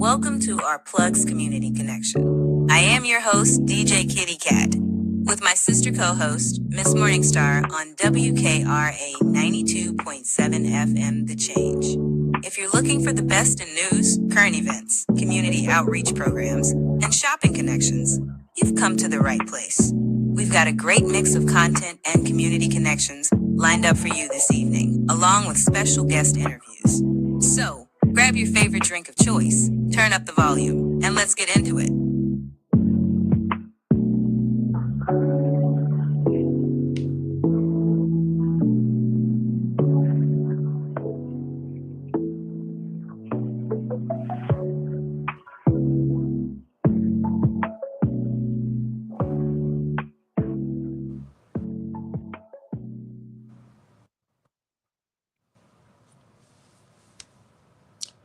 welcome to our Plugs Community Connection. I am your host, DJ Kitty Cat, with my sister co-host, Miss Morningstar on WKRA 92.7 FM The Change. If you're looking for the best in news, current events, community outreach programs, and shopping connections, you've come to the right place. We've got a great mix of content and community connections lined up for you this evening, along with special guest interviews. So, grab your favorite drink of choice, turn up the volume, and let's get into it.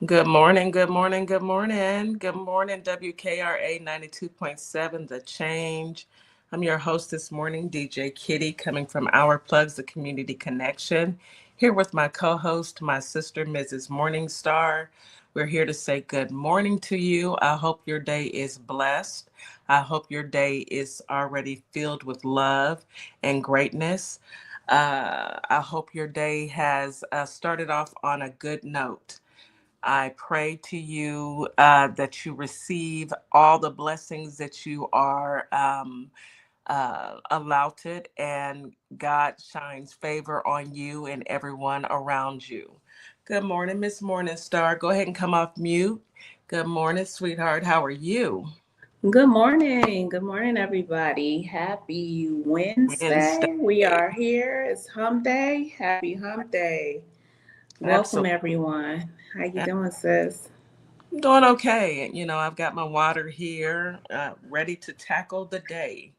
Good morning, good morning, good morning. Good morning, WKRA 92.7, The Change. I'm your host this morning, DJ Kitty, coming from Our Plugs, the Community Connection. Here with my co-host, my sister, Mrs. Morningstar. We're here to say good morning to you. I hope your day is blessed. I hope your day is already filled with love and greatness. I hope your day has started off on a good note. I pray to you that you receive all the blessings that you are allotted, and God shines favor on you and everyone around you. Good morning, Miss Morningstar. Go ahead and come off mute. Good morning, sweetheart. How are you? Good morning. Good morning, everybody. Happy Wednesday. Wednesday. We are here. It's hump day. Happy hump day. Welcome, Absolutely. everyone. How you doing, sis? I'm doing okay. I've got my water here, ready to tackle the day.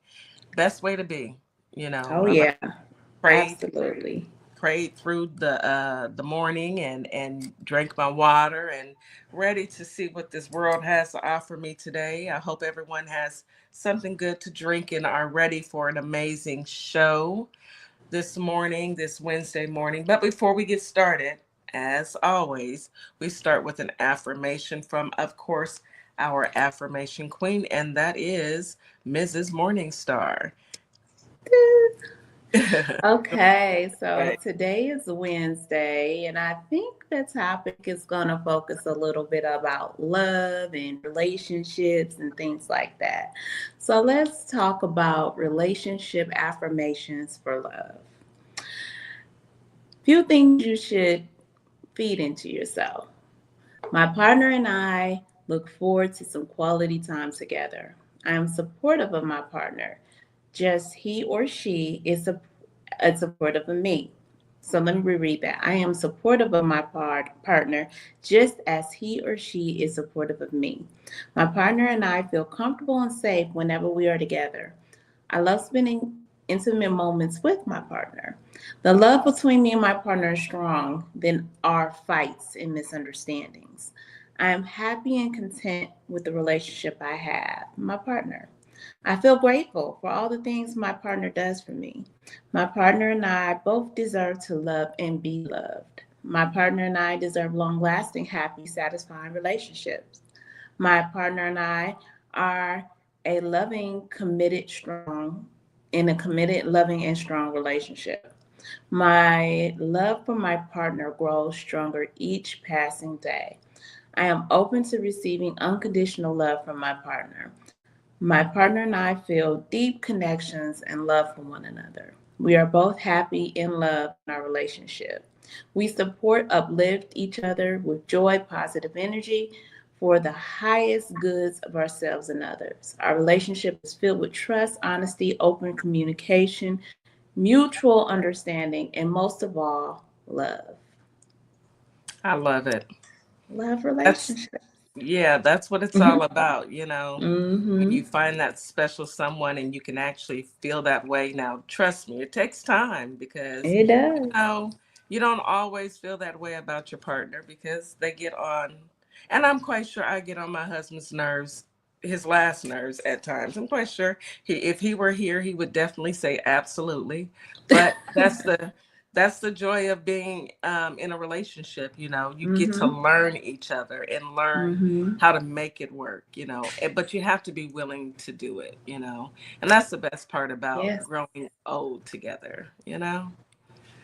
Best way to be. Oh, I'm yeah. prayed Absolutely. prayed through the morning and drank my water and ready to see what this world has to offer me today. I hope everyone has something good to drink and are ready for an amazing show this morning, this Wednesday morning. But before we get started, as always, we start with an affirmation from, of course, our affirmation queen, and that is Mrs. Morningstar. Okay, so Right. today is Wednesday, and I think the topic is going to focus a little bit about love and relationships and things like that. So let's talk about relationship affirmations for love. Few things you should feed into yourself. My partner and I look forward to some quality time together. I am supportive of my partner. Just he or she is supportive of me. So let me reread that. I am supportive of my partner just as he or she is supportive of me. My partner and I feel comfortable and safe whenever we are together. I love spending intimate moments with my partner. The love between me and my partner is strong than our fights and misunderstandings. I am happy and content with the relationship I have, my partner. I feel grateful for all the things my partner does for me. My partner and I both deserve to love and be loved. My partner and I deserve long lasting, happy, satisfying relationships. My partner and I are a loving, committed, strong, in a committed, loving, and strong relationship. My love for my partner grows stronger each passing day. I am open to receiving unconditional love from my partner. My partner and I feel deep connections and love for one another. We are both happy and love in our relationship. We support, uplift each other with joy, positive energy for the highest goods of ourselves and others. Our relationship is filled with trust, honesty, open communication, mutual understanding, and most of all, love. I love it. Love That's relationships. Yeah, that's what it's all Mm-hmm. about. When Mm-hmm. you find that special someone and you can actually feel that way. Now, trust me, it takes time because, It you does. know, you don't always feel that way about your partner because they get on, and I'm quite sure I get on my husband's nerves, his last nerves at times. I'm quite sure if he were here, he would definitely say absolutely. But that's the joy of being in a relationship. You get to Mm-hmm. learn each other and learn Mm-hmm. how to make it work, but you have to be willing to do it, and that's the best part about Yes. growing old together.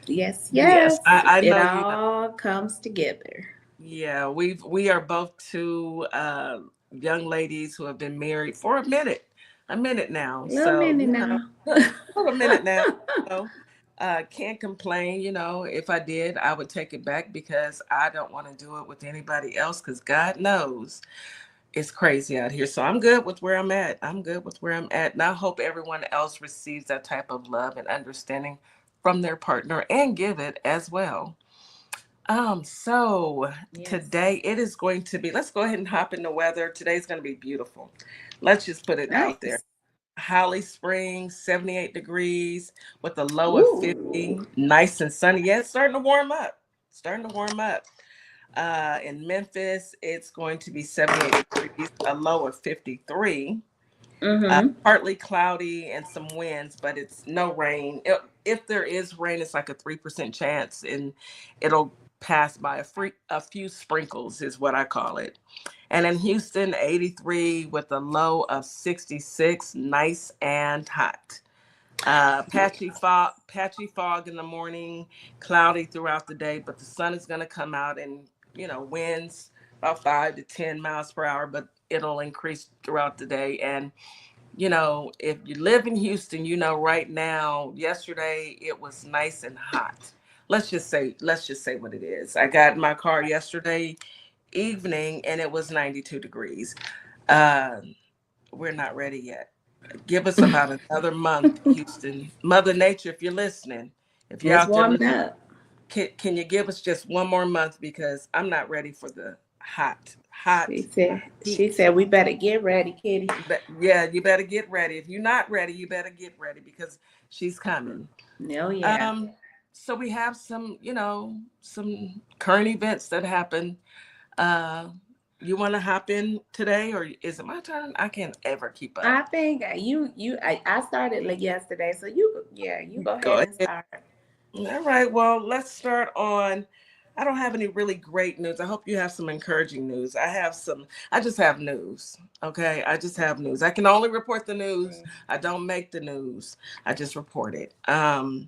Yes, Yes, yes. I It know, all comes together. yeah, we are both two young ladies who have been married for a minute now. A little So, minute now. for a minute now. So, can't complain. If I did, I would take it back because I don't want to do it with anybody else because God knows it's crazy out here. So I'm good with where I'm at. I'm good with where I'm at. And I hope everyone else receives that type of love and understanding from their partner and give it as well. So Yes. today it is going to be, let's go ahead and hop in the weather. Today's going to be beautiful. Let's just put it out there. Nice. Holly Springs, 78 degrees with a low of Ooh. 50. Nice and sunny. Yeah, it's starting to warm up. Starting to warm up. In Memphis, it's going to be 78 degrees, a low of 53. Mm-hmm. Partly cloudy and some winds, but it's no rain. If there is rain, it's like a 3% chance, and it'll pass by a few sprinkles, is what I call it. And in Houston, 83 with a low of 66, nice and hot. Patchy fog in the morning, cloudy throughout the day, but the sun is going to come out and, winds about 5 to 10 miles per hour, but it'll increase throughout the day. And if you live in Houston, right now, yesterday it was nice and hot. Let's just say what it is. I got in my car yesterday evening and it was 92 degrees. Uh, we're not ready yet. Give us about another month, Houston. Mother Nature, if you're listening, if you're It's out there warming listening, up. can you give us just one more month because I'm not ready for the hot She heat. said we better get ready, Kitty. But yeah, you better get ready. If you're not ready, you better get ready because she's coming. Oh yeah. Um, so we have some current events that happen. Uh, you want to hop in today, or is it my turn? I can't ever keep up. I think I started like yesterday, so you go Go ahead and ahead. start. All right. Well, let's start on. I don't have any really great news. I hope you have some encouraging news. I just have news. Okay. I just have news. I can only report the news. I don't make the news. I just report it.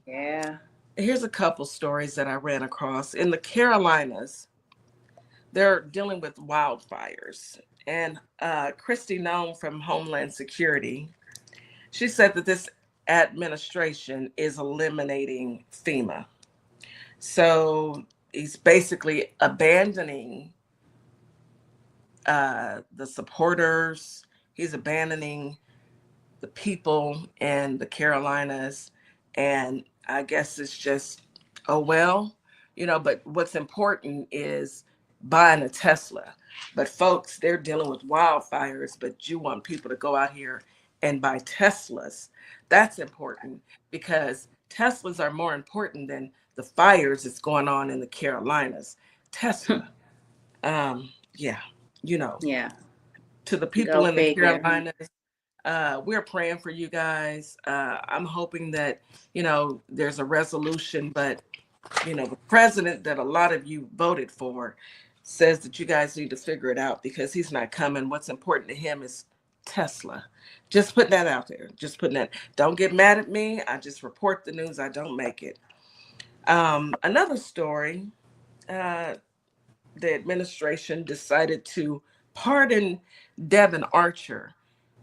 Yeah. Here's a couple stories that I ran across. In the Carolinas, they're dealing with wildfires. And Christy Nome from Homeland Security, she said that this administration is eliminating FEMA. So he's basically abandoning the supporters. He's abandoning the people in the Carolinas. And I guess it's just, oh, well, but what's important is buying a Tesla. But folks, they're dealing with wildfires, but you want people to go out here and buy Teslas. That's important because Teslas are more important than the fires that's going on in the Carolinas. Tesla. Yeah, you know, Yeah. to the people Go in the figure. Carolinas, we're praying for you guys. I'm hoping that, there's a resolution, but, the president that a lot of you voted for says that you guys need to figure it out because he's not coming. What's important to him is Tesla. Just putting that out there. Just putting that. Don't get mad at me. I just report the news. I don't make it. Another story, uh, the administration decided to pardon Devin Archer.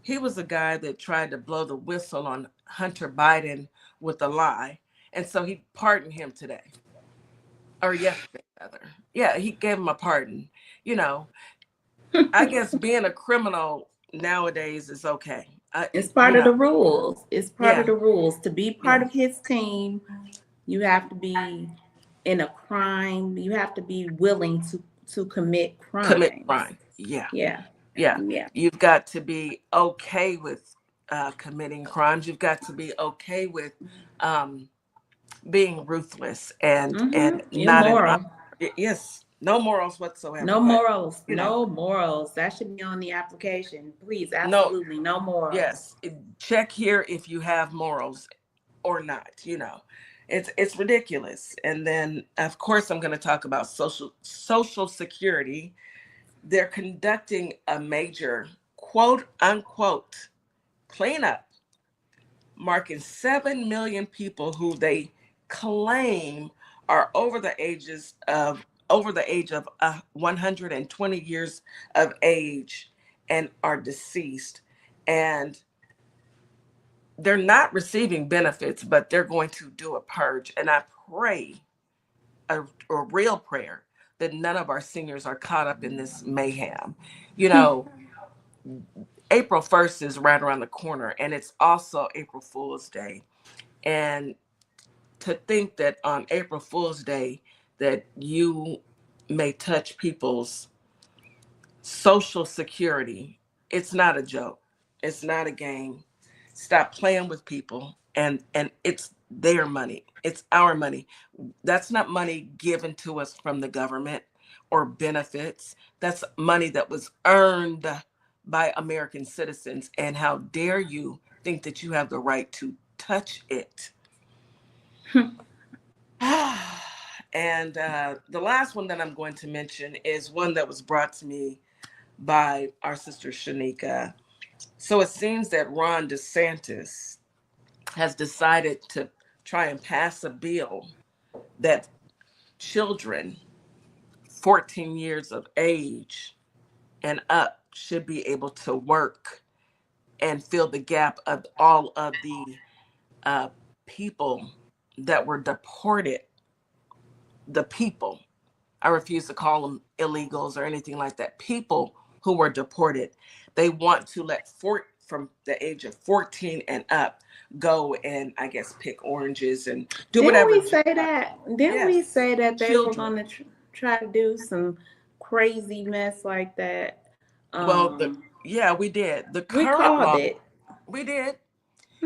He was a guy that tried to blow the whistle on Hunter Biden with a lie. And so he pardoned him today, or yesterday, rather. Yeah, he gave him a pardon. You know, I guess being a criminal nowadays is okay. It's You part of know, the rules. It's part of yeah, the rules. To be part yeah, of his team, you have to be in a crime. You have to be willing to commit commit crimes. crime. Yeah, Yeah. yeah. Yeah. You've got to be okay with committing crimes. You've got to be okay with um, being ruthless and You're not an moral. yes, no morals whatsoever. No But morals. you know, No morals. That should be on the application. Please, no, absolutely no morals. yes, check here if you have morals or not. It's ridiculous. And then of course I'm going to talk about social security. They're conducting a major quote unquote cleanup, marking 7 million people who they claim are over the age of 120 years of age and are deceased. And they're not receiving benefits, but they're going to do a purge. And I pray a real prayer that none of our seniors are caught up in this mayhem. You know, April 1st is right around the corner, and it's also April Fool's Day. And to think that on April Fool's Day that you may touch people's social security, it's not a joke. It's not a game. Stop playing with people, and it's their money. It's our money. That's not money given to us from the government or benefits. That's money that was earned by American citizens. And how dare you think that you have the right to touch it? And the last one that I'm going to mention is one that was brought to me by our sister Shanika. So it seems that Ron DeSantis has decided to try and pass a bill that children 14 years of age and up should be able to work and fill the gap of all of the uh, people that were deported. The people, I refuse to call them illegals or anything like that. People who were deported, they want to let from the age of 14 and up go and I guess pick oranges and do Didn't whatever. we say that? Didn't we Yes, say that they were children. going to try to do some crazy mess like that? Well, Um, yeah, we did. The we current called law, it. we did.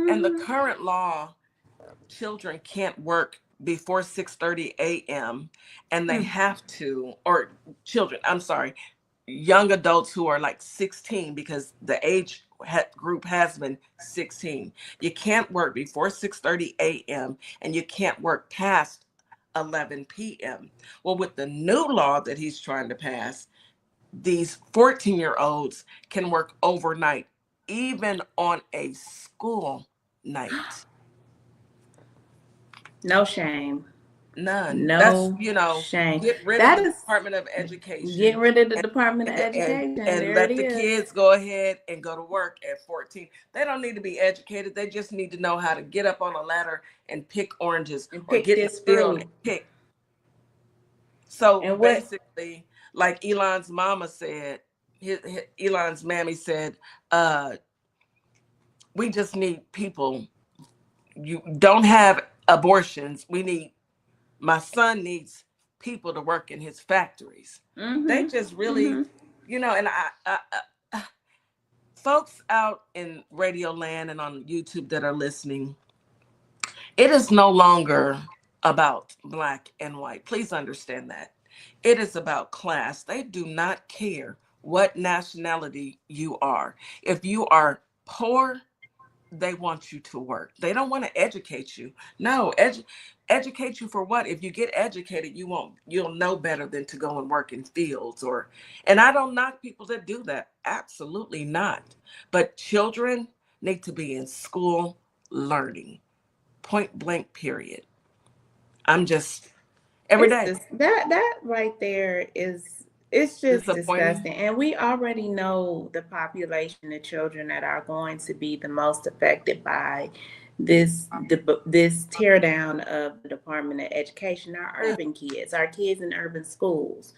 And the Hmm. current law, children can't work before 6:30 a.m. and they have to, or children, I'm sorry, young adults who are like 16, because the age group has been 16. You can't work before 6:30 a.m. and you can't work past 11 p.m. Well, with the new law that he's trying to pass, these 14-year-olds can work overnight, even on a school night. No shame. None. That's, No shame. get rid of That the is Department of Education getting rid of the and Department of and Education. and There it let the is. kids go ahead and go to work at 14. They don't need to be educated. They just need to know how to get up on a ladder and pick oranges And or pick get in the this field fruit. and pick. So And what basically, like Elon's mama said, Elon's mammy said, uh, we just need people. You don't have abortions. My son needs people to work in his factories. They mm-hmm. just really, Mm-hmm. and folks out in radio land and on YouTube that are listening, it is no longer about black and white. Please understand that. It is about class. They do not care what nationality you are. If you are poor, they want you to work. They don't want to educate you. No, educate you for what? If you get educated, you'll know better than to go and work in fields and I don't knock people that do that. Absolutely not. But children need to be in school learning. Point blank period. I'm just every It's day this that right there is it's just disappointing. disgusting. And we already know the population of children that are going to be the most affected by this tear down of the Department of Education, our Yeah, urban kids, our kids in urban schools.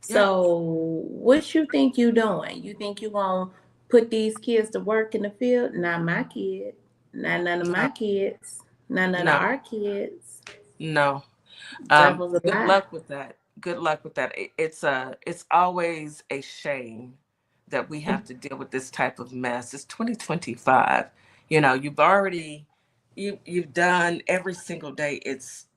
yeah. So what you think you doing? You think you gonna put these kids to work in the field? Not my kid. Not none of No, my kids. Not none of no, our kids. no. Devil's a Good lie. luck with that. Good luck with that. It's always a shame that we have to deal with this type of mess. It's 2025. You've done every single day. It's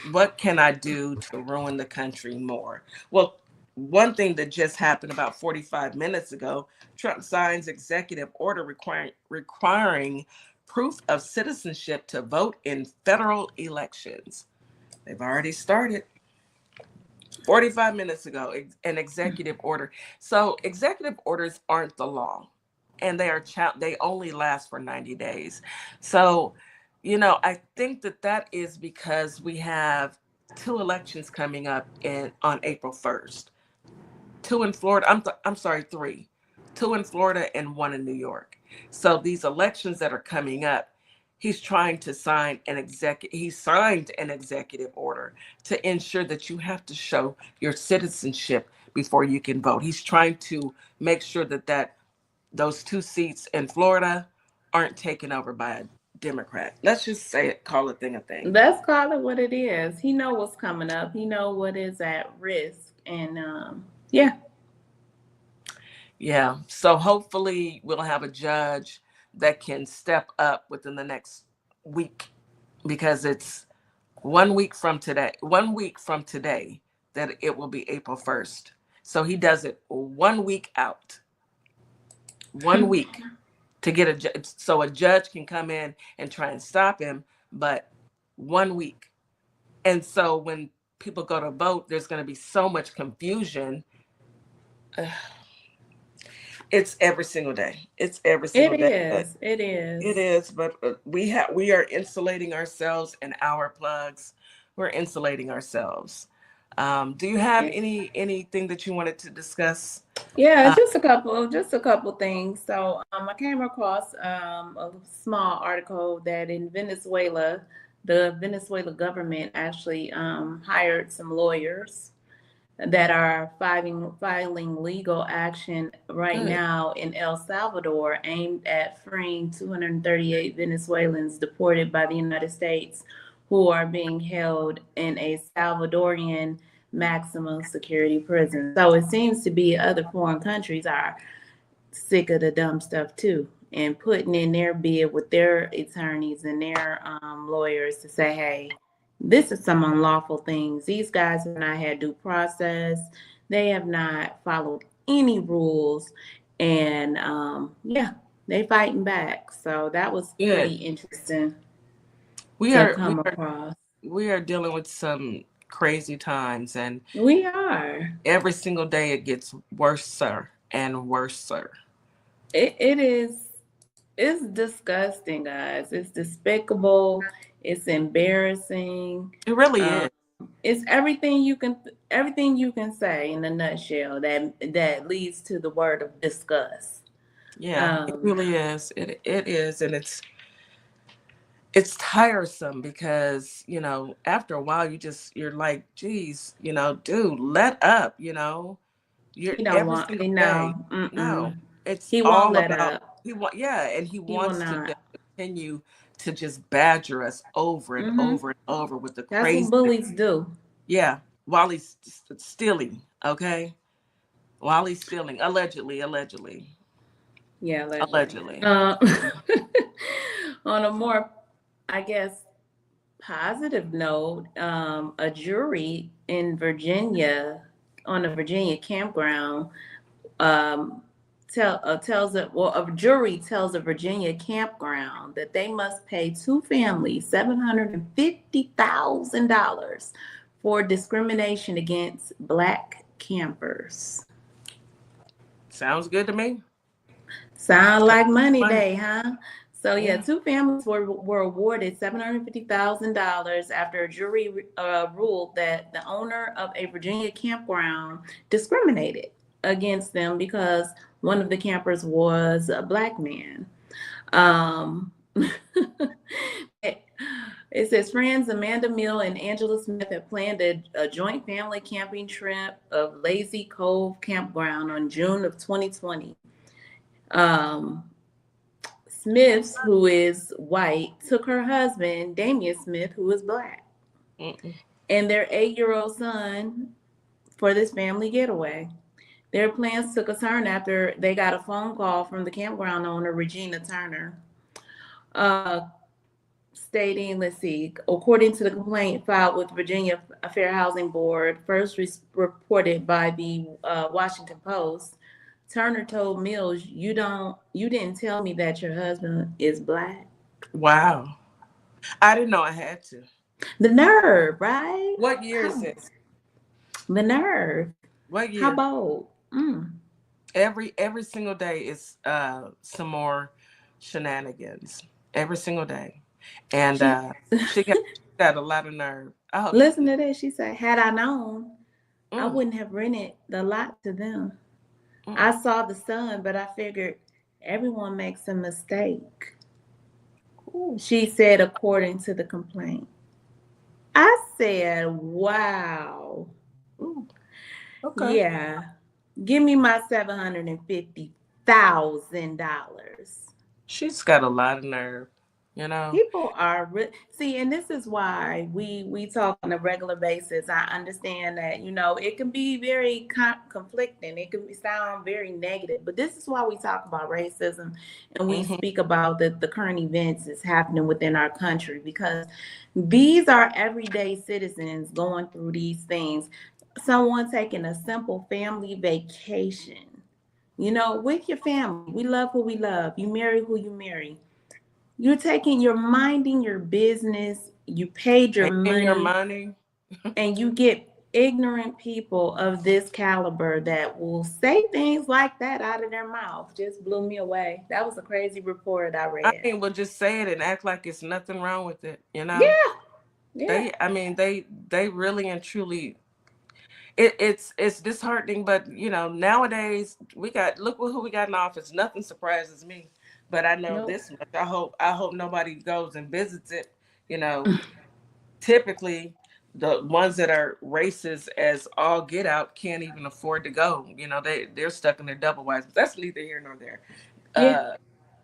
what can I do to ruin the country more? Well, one thing that just happened about 45 minutes ago, Trump signs executive order requiring proof of citizenship to vote in federal elections. They've already started 45 minutes ago, an executive order. So executive orders aren't the law, and they only last for 90 days. So, I think that is because we have two elections coming up on April 1st. Two in Florida. I'm sorry, three. Two in Florida and one in New York. So these elections that are coming up, he's trying to he signed an executive order to ensure that you have to show your citizenship before you can vote. He's trying to make sure that those two seats in Florida aren't taken over by a Democrat. Let's just say it, call a thing a thing. Let's call it what it is. He know what's coming up. He know what is at risk. And yeah. Yeah. So hopefully we'll have a judge that can step up within the next week, because it's 1 week from today that it will be April 1st. So he does it 1 week out. 1 week to get a judge, so a judge can come in and try and stop him, but 1 week. And so when people go to vote, there's going to be so much confusion. It's every single day. It's every single day. It is. It is. But we are insulating ourselves in our plugs. We're insulating ourselves. Do you have anything that you wanted to discuss? Yeah, just a couple things. So I came across a small article that in Venezuela, the Venezuela government actually hired some lawyers that are filing legal action right now in El Salvador aimed at freeing 238 Venezuelans deported by the United States who are being held in a Salvadorian maximum security prison. So it seems to be other foreign countries are sick of the dumb stuff too, and putting in their bid with their attorneys and their lawyers to say, hey, this is some unlawful things. These guys have not had due process. They have not followed any rules. And they fighting back. So that was pretty interesting to come across. We are dealing with some crazy times, and we are. Every single day it gets worse and worse. It is. It's disgusting, guys. It's despicable. It's embarrassing. It really is. It's everything you can say in a nutshell that leads to the word of disgust. Yeah, it really is. It is, and it's tiresome because after a while you're like, geez, dude, let up. You're he don't want. No, it's he all won't let about. up. He wants to continue to just badger us over and over and over with the crazy. That's what bullies do. Yeah, while he's stealing. Okay, while he's stealing, allegedly. Yeah, allegedly. On a more, I guess, positive note, a jury in Virginia, on a Virginia campground, a jury tells a Virginia campground that they must pay two families $750,000 for discrimination against Black campers. Sounds good to me. Sound like money day, huh? So two families were awarded $750,000 after a jury ruled that the owner of a Virginia campground discriminated against them because one of the campers was a Black man. It says friends Amanda Mill and Angela Smith have planned a joint family camping trip of Lazy Cove Campground on June of 2020. Smith, who is white, took her husband, Damian Smith, who is Black, and their 8-year-old son for this family getaway. Their plans took a turn after they got a phone call from the campground owner, Regina Turner, stating, according to the complaint filed with Virginia Fair Housing Board, first reported by the Washington Post, Turner told Mills, you didn't tell me that your husband is Black. Wow. I didn't know I had to. The nerve, right? What year is How this? the nerve? What How year? bold? Every single day is some more shenanigans. Every single day. And She she got a lot of nerve. I hope she listen to this. She said, "Had I known, I mm, wouldn't have rented the lot to them. mm. I saw the sun, but I figured everyone makes a mistake." Ooh, She said, according to the complaint. I said, "Wow, ooh, okay. yeah, give me my $750,000." She's got a lot of nerve, you know. People are see, and this is why we talk on a regular basis. I understand that it can be very conflicting. It can sound very negative, but this is why we talk about racism and we Hmm. speak about the current events that's happening within our country, because these are everyday citizens going through these things. Someone taking a simple family vacation, with your family. We love who we love. You marry who you marry. You're minding your business, you paid your Making your money, money. and you get ignorant people of this caliber that will say things like that out of their mouth. Just blew me away. That was a crazy report I I read. mean, we'll just say it and act like it's nothing wrong with it, you know. Yeah, yeah. I mean, they really and truly. It's disheartening, but nowadays look who we got in office. Nothing surprises me, but I know Nope. this much. I hope nobody goes and visits it. You know, typically the ones that are racist as all get out can't even afford to go. They're stuck in their double wives. But that's neither here nor there. Yeah. Uh,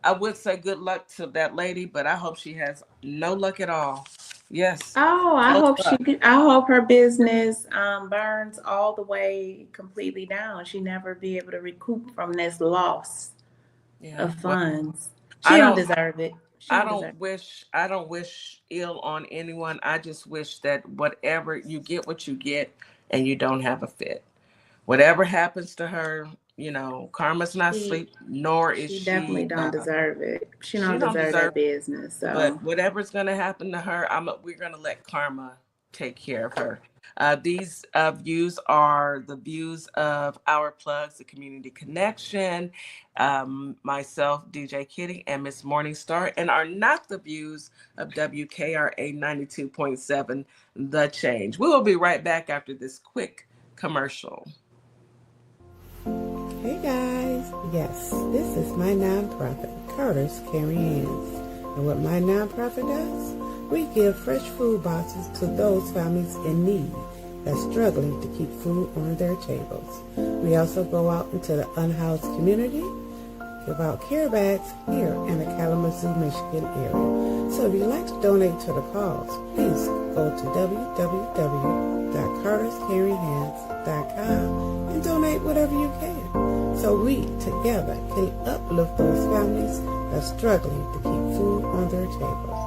I would say good luck to that lady, but I hope she has no luck at all. Yes, Oh, no luck. I hope her business burns all the way completely down. She never be able to recoup from this loss Yeah. of Well, funds. She I don't don't. deserve it. She I don't deserve don't it. wish I don't wish ill on anyone. I just wish that whatever you get what you get and you don't have a fit. Whatever happens to her, karma's not She asleep, nor is she definitely don't deserve it. She she don't don't deserve deserve that business. but So whatever's going to happen to her, we're going to let karma take care of her. These views are the views of Our Plugs, the Community Connection, myself, DJ Kitty, and Miss Morningstar, and are not the views of WKRA 92.7, The Change. We will be right back after this quick commercial. Hey guys, yes, this is my nonprofit, Carter's Caring Hands. And what my nonprofit does, we give fresh food boxes to those families in need that's struggling to keep food on their tables. We also go out into the unhoused community, give out care bags here in the Kalamazoo, Michigan area. So if you'd like to donate to the cause, please go to www.carterscaringhands.com and donate whatever you can, so we together can uplift those families that's struggling to keep food on their tables.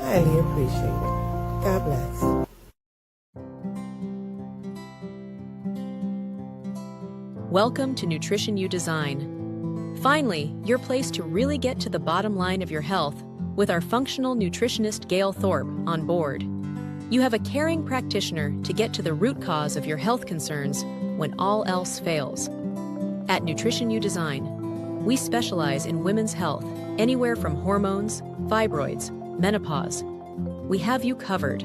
Highly appreciate it. God bless. Welcome to Nutrition You Design. Finally, your place to really get to the bottom line of your health with our functional nutritionist Gail Thorpe on board. You have a caring practitioner to get to the root cause of your health concerns when all else fails. At Nutrition You Design, we specialize in women's health, anywhere from hormones, fibroids, menopause. We have you covered.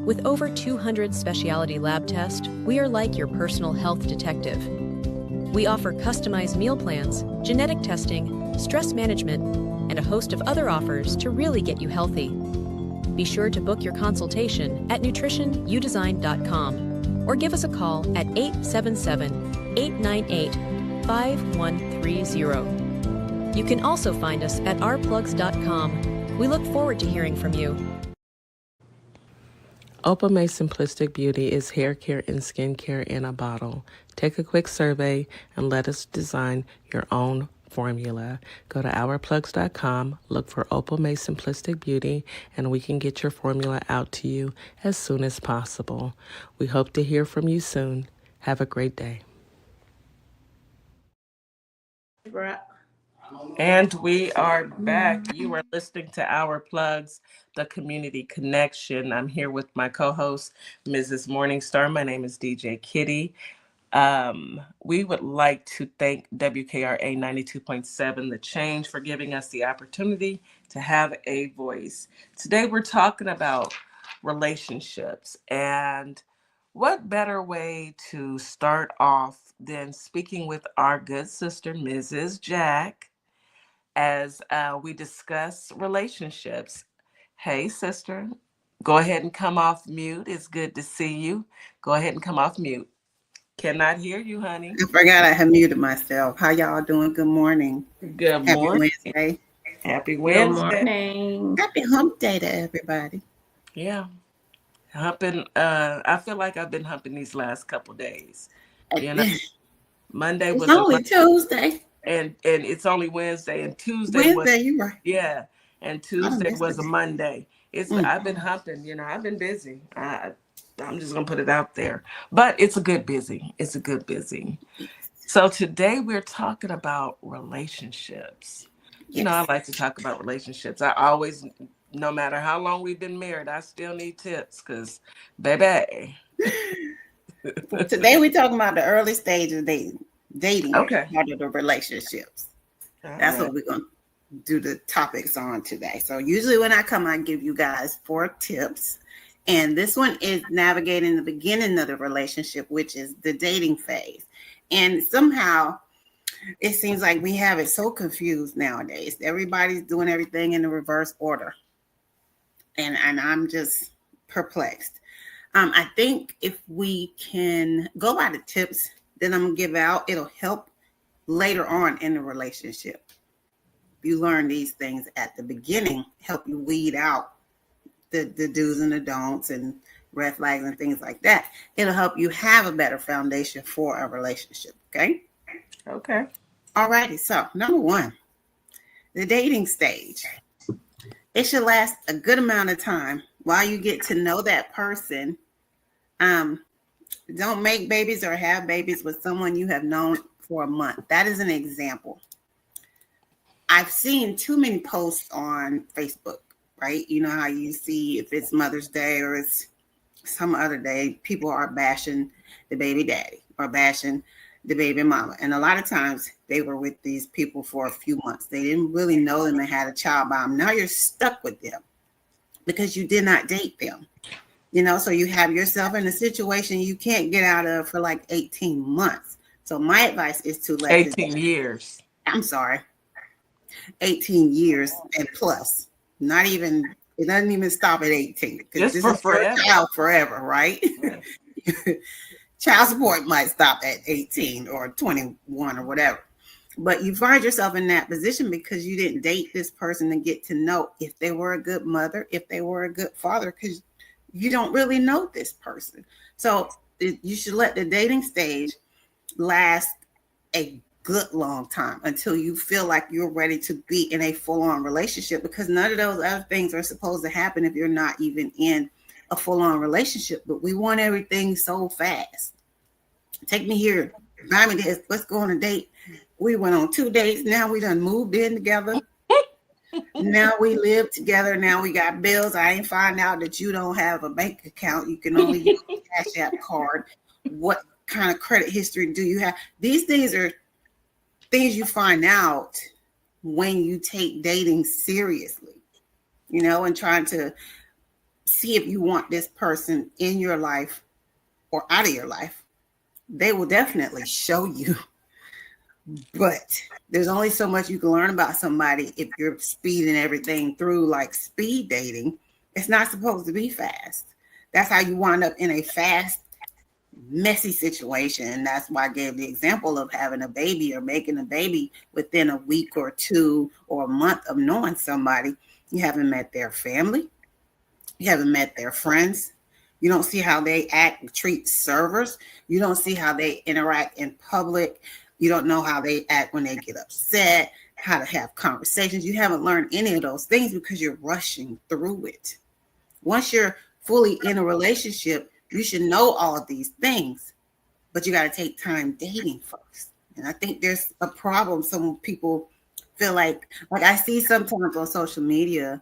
With over 200 specialty lab tests, we are like your personal health detective. We offer customized meal plans, genetic testing, stress management, and a host of other offers to really get you healthy. Be sure to book your consultation at nutritionyoudesign.com or give us a call at 877-898-5130. You can also find us at ourplugsllc. We look forward to hearing from you. Opal May Simplistic Beauty is hair care and skincare in a bottle. Take a quick survey and let us design your own formula. Go to ourplugs.com, look for Opal May Simplistic Beauty, and we can get your formula out to you as soon as possible. We hope to hear from you soon. Have a great day. And we are back. You are listening to Our Plugs, the Community Connection. I'm here with my co-host, Mrs. Morningstar. My name is DJ Kitty. We would like to thank WKRA 92.7 The Change for giving us the opportunity to have a voice. Today we're talking about relationships, and what better way to start off than speaking with our good sister, Mrs. Jack, as we discuss relationships. Hey, sister, go ahead and come off mute. It's good to see you. Go ahead and come off mute. Cannot hear you, honey. I forgot I had muted myself. How y'all doing? Good morning. Good Happy morning. Wednesday. Happy Good Wednesday. morning. Happy hump day to everybody. Yeah. Humping. I feel like I've been humping these last couple days. You know, Monday It's was a only Tuesday. and it's only Wednesday, and Tuesday was, Wednesday, you right. yeah, and I done Tuesday missed was a it. Monday. I've been humping, I've been busy. I'm just gonna put it out there. But it's a good busy. It's a good busy. So today we're talking about relationships. I Yes. like to talk about relationships. I always, no matter how long we've been married, I still need tips because, baby. Today we're talking about the early stages of dating Okay. part of the relationships. All That's right. what we're going to do the topics on today. So usually when I come, I give you guys 4 tips. And this one is navigating the beginning of the relationship, which is the dating phase. And somehow it seems like we have it so confused nowadays. Everybody's doing everything in the reverse order. And I'm just perplexed. I think if we can go by the tips that I'm going to give out, it'll help later on in the relationship. You learn these things at the beginning, help you weed out the do's and the don'ts and red flags and things like that. It'll help you have a better foundation for a relationship. Okay. Okay. All righty. So number 1, the dating stage. It should last a good amount of time while you get to know that person. Don't make babies or have babies with someone you have known for a month. That is an example. I've seen too many posts on Facebook, right? You know how you see if it's Mother's Day or it's some other day, people are bashing the baby daddy or bashing the baby mama. And a lot of times they were with these people for a few months. They didn't really know them and had a child by them. Now you're stuck with them because you did not date them. So you have yourself in a situation you can't get out of for like 18 months. So my advice is to let 18 years. I'm sorry. 18 years and plus. Not even, it doesn't even stop at 18. Just this for is forever. Your child forever, right? Yeah. Child support might stop at 18 or 21 or whatever. But you find yourself in that position because you didn't date this person and get to know if they were a good mother, if they were a good father, because you don't really know this person. So you should let the dating stage last a good long time until you feel like you're ready to be in a full-on relationship, because none of those other things are supposed to happen if you're not even in a full-on relationship. But we want everything so fast. Take me here, buy me this, let's go on a date. We went on 2 dates. Now we done moved in together. Now we live together. Now we got bills. I ain't find out that you don't have a bank account. You can only use a Cash App card. What kind of credit history do you have? These things are things you find out when you take dating seriously, and trying to see if you want this person in your life or out of your life. They will definitely show you. But there's only so much you can learn about somebody if you're speeding everything through like speed dating. It's not supposed to be fast. That's how you wind up in a fast, messy situation. And that's why I gave the example of having a baby or making a baby within a week or 2 or a month of knowing somebody. You haven't met their family. You haven't met their friends. You don't see how they act, treat servers. You don't see how they interact in public. You don't know how they act when they get upset, how to have conversations. You haven't learned any of those things because you're rushing through it. Once you're fully in a relationship, you should know all of these things, but you got to take time dating first. And I think there's a problem. Some people feel like I see sometimes on social media,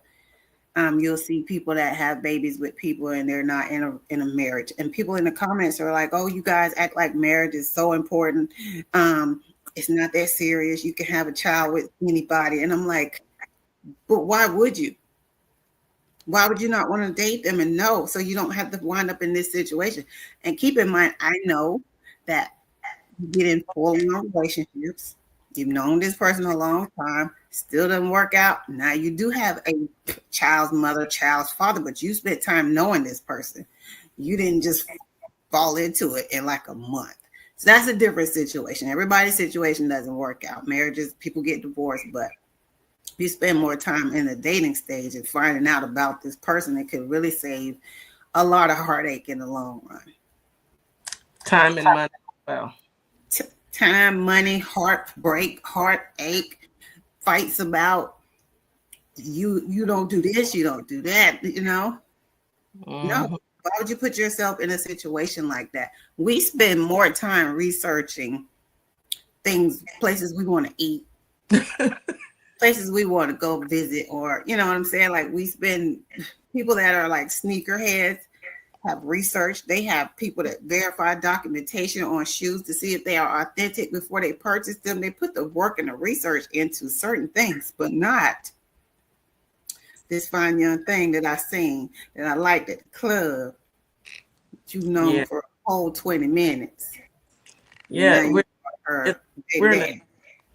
you'll see people that have babies with people and they're not in a marriage, and people in the comments are like, "Oh, you guys act like marriage is so important. It's not that serious. You can have a child with anybody." And I'm like, but why would you? Why would you not want to date them and know so you don't have to wind up in this situation? And keep in mind, I know that you get in full-on relationships. You've known this person a long time, still doesn't work out. Now you do have a child's mother, child's father, but you spent time knowing this person. You didn't just fall into it in like a month. So that's a different situation. Everybody's situation doesn't work out. Marriages, people get divorced, but you spend more time in the dating stage and finding out about this person, it could really save a lot of heartache in the long run. Time and money. Well, time, money, heartbreak, heartache, fights about you don't do this, you don't do that, you know. No, why would you put yourself in a situation like that? We spend more time researching things, places we want to eat, places we want to go visit, or you know what I'm saying? Like we spend, people that are like sneakerheads have research. They have people that verify documentation on shoes to see if they are authentic before they purchase them. They put the work and the research into certain things, but not this fine young thing that I seen that I liked at the club that you've known for a whole 20 minutes. Yeah,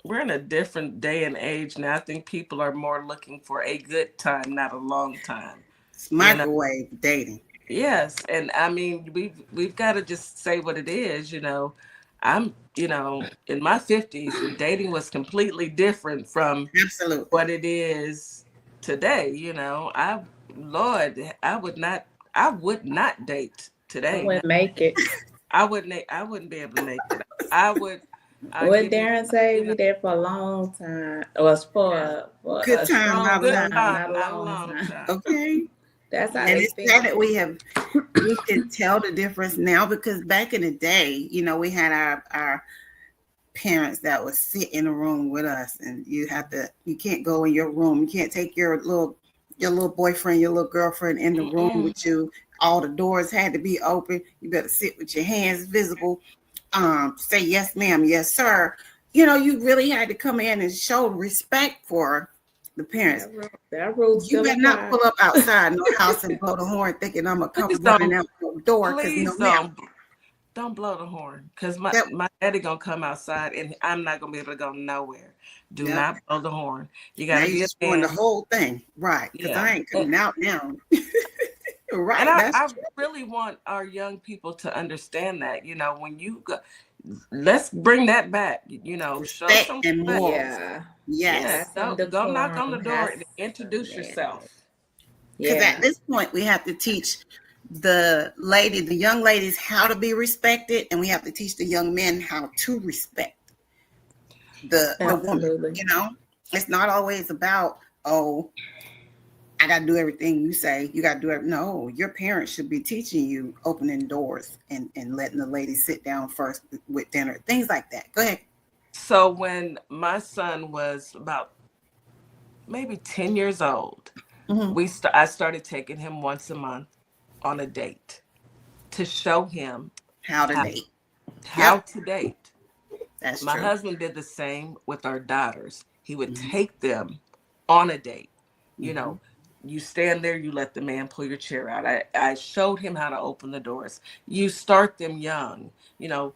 we're in a different day and age now. I think people are more looking for a good time, not a long time. It's microwave dating. Yes, and I mean we've got to just say what it is. You know, I'm in my 50s, and dating was completely different from what it is today. You know, I would not date today. I wouldn't make it. I wouldn't be able to make it. What Darren say, we there for a long time. Or for good a time, strong not a long time. Okay. That's how and it's sad that we can tell the difference now, because back in the day, you know, we had our parents that would sit in a room with us, and you can't go in your room. You can't take your little boyfriend, your little girlfriend in the room with you. All the doors had to be open. You better sit with your hands visible. Say yes, ma'am, yes, sir. You know, you really had to come in and show respect for the parents. That rules. You better not pull up outside no house and blow the horn thinking I'm gonna come running out the door. Please don't blow the horn, because my daddy gonna come outside and I'm not gonna be able to go nowhere. Do not blow the horn. You gotta be doing the whole thing, right? Because I ain't coming out now. Right. And I really want our young people to understand that, you know, when you go, let's bring that back, you know, show some and more. Yes. Go knock on the door and introduce yourself. Because at this point we have to teach the young ladies how to be respected, and we have to teach the young men how to respect the woman. You know, it's not always about, I got to do everything you say. You got to do it. No, your parents should be teaching you, opening doors and letting the lady sit down first with dinner, things like that. Go ahead. So when my son was about maybe 10 years old, I started taking him once a month on a date to show him how to date. How to date. That's my true. husband did the same with our daughters. He would take them on a date. You know, you stand there, you let the man pull your chair out. I showed him how to open the doors. You start them young. You know,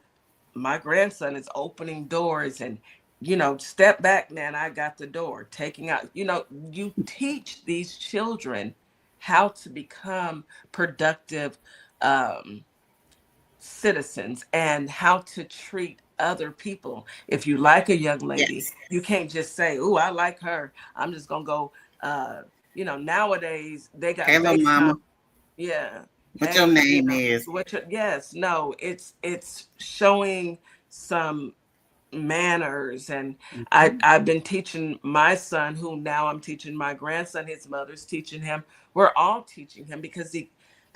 my grandson is opening doors and, you know, step back, man, I got the door. Taking out, you know, you teach these children how to become productive citizens and how to treat other people. If you like a young lady, you can't just say, "Oh, I like her. I'm just going to go." You know, nowadays they got hello mama. Yeah. What your name is? It's showing some manners. And I've been teaching my son, who now I'm teaching my grandson, his mother's teaching him. We're all teaching him, because the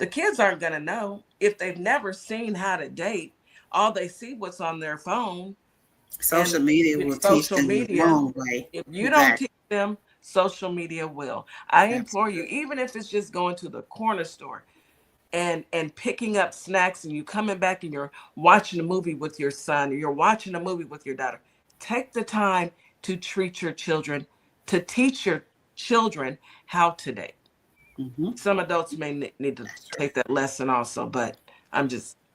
kids aren't going to know if they've never seen how to date. All they see what's on their phone. Social And media with will teach social them the media, wrong way. if you don't Exactly. teach them, social media will. I implore you, Absolutely. even if it's just going to the corner store and picking up snacks, and you coming back and you're watching a movie with your son, or you're watching a movie with your daughter, take the time to treat your children, to teach your children how to date. Hmm. Some adults may need to That's right. take that lesson also, but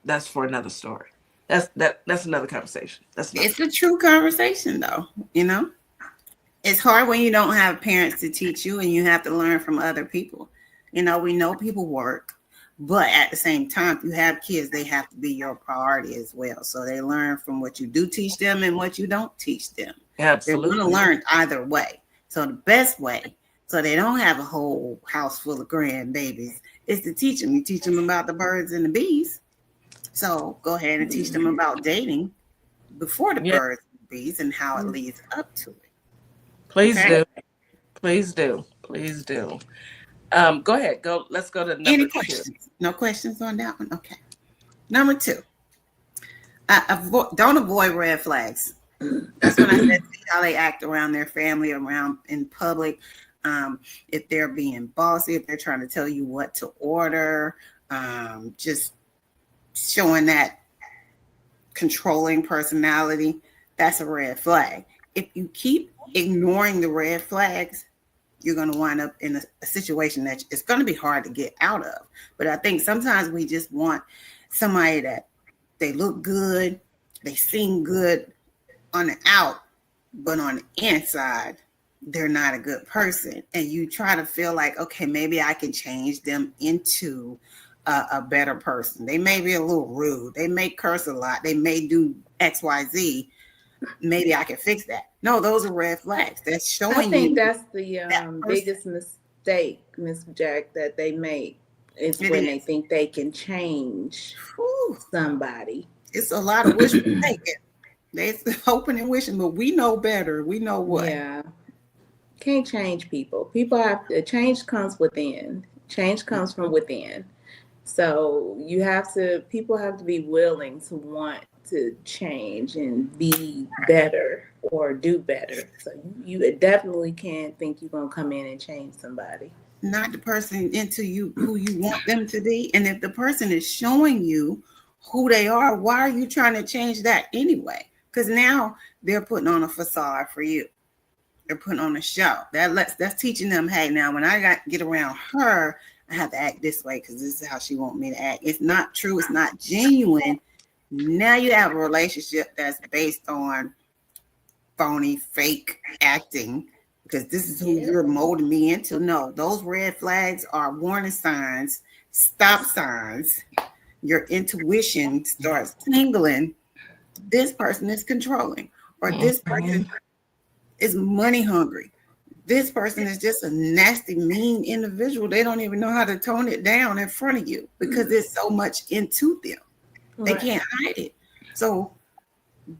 that's for another story. That's another conversation. That's another. It's a true conversation, though. You know, it's hard when you don't have parents to teach you and you have to learn from other people. You know, we know people work, but at the same time, if you have kids, they have to be your priority as well. So they learn from what you do teach them and what you don't teach them. They're going to Absolutely. learn either way. So the best way, so they don't have a whole house full of grandbabies, is to teach them. You teach them about the birds and the bees. So go ahead and teach them about dating before the Yeah, birds and bees and how it leads up to it. please Okay. do. Please do. Please do. Go ahead. Go. Let's go to Any number 2. questions? No questions on that one? Okay. Number 2, don't avoid red flags. That's when I said see how they act around their family, around in public. If they're being bossy, if they're trying to tell you what to order, just showing that controlling personality, that's a red flag. If you keep ignoring the red flags, you're going to wind up in a situation that it's going to be hard to get out of. But I think sometimes we just want somebody that they look good, they seem good on the out, but on the inside, they're not a good person. And you try to feel like, okay, maybe I can change them into a better person. They may be a little rude. They may curse a lot. They may do X, Y, Z. Maybe I can fix that. No, those are red flags. That's I showing think you that's the that person. biggest mistake, Miss Jack, that they make is It when is. they think they can change Whew. somebody. It's a lot of wishful thinking. They're hoping and wishing, but we know better. We know what. Yeah. Can't change people. People have to change comes within. Change comes from within. So people have to be willing to want to change and be better or do better. So you definitely can't think you're gonna come in and change somebody. Not the person into you who you want them to be. And if the person is showing you who they are, why are you trying to change that anyway? Because now they're putting on a facade for you. They're putting on a show. That's teaching them, hey, now when I get around her, I have to act this way because this is how she wants me to act. It's not true. It's not genuine. Now you have a relationship that's based on phony, fake acting because this is who you're molding me into. No, those red flags are warning signs, stop signs. Your intuition starts tingling. This person is controlling, or this person is money hungry. This person is just a nasty, mean individual. They don't even know how to tone it down in front of you because there's so much into them. They can't hide it. So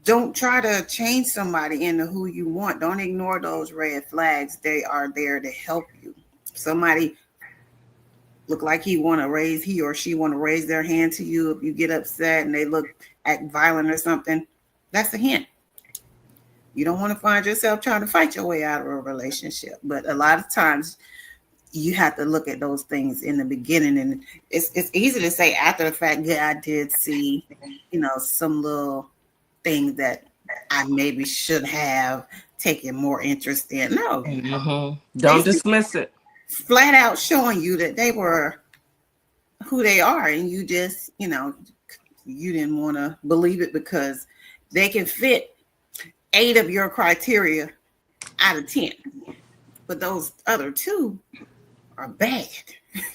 don't try to change somebody into who you want. Don't ignore those red flags. They are there to help you. Somebody look like he or she want to raise their hand to you. If you get upset and they act violent or something, that's a hint. You don't want to find yourself trying to fight your way out of a relationship. But a lot of times you have to look at those things in the beginning. And it's easy to say after the fact, yeah, I did see, some little things that I maybe should have taken more interest in. No. Don't dismiss it. Flat out showing you that they were who they are. And you just, you didn't want to believe it because they can fit 8 of your criteria out of 10, but those other 2 are bad.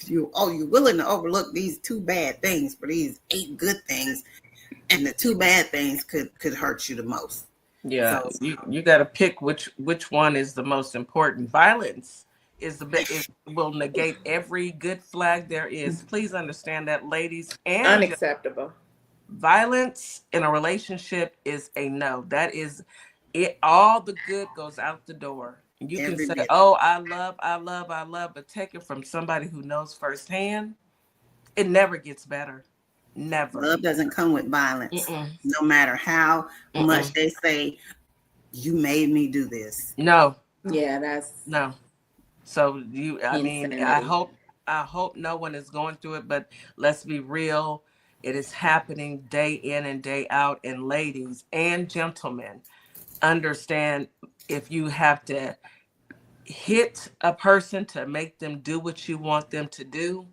You're willing to overlook these 2 bad things for these 8 good things, and the 2 bad things could hurt you the most. Yeah, so, you got to pick which one is the most important. Violence will negate every good flag there is. Please understand that, ladies, and unacceptable. Violence in a relationship is a no. That is it. All the good goes out the door. You can say, oh, I love, but take it from somebody who knows firsthand. It never gets better. Never. Love doesn't come with violence. Mm-mm. No matter how much they say, you made me do this. No. Yeah, that's No. So I mean, insanity. I hope no one is going through it, but let's be real. It is happening day in and day out. And ladies and gentlemen, understand, if you have to hit a person to make them do what you want them to do,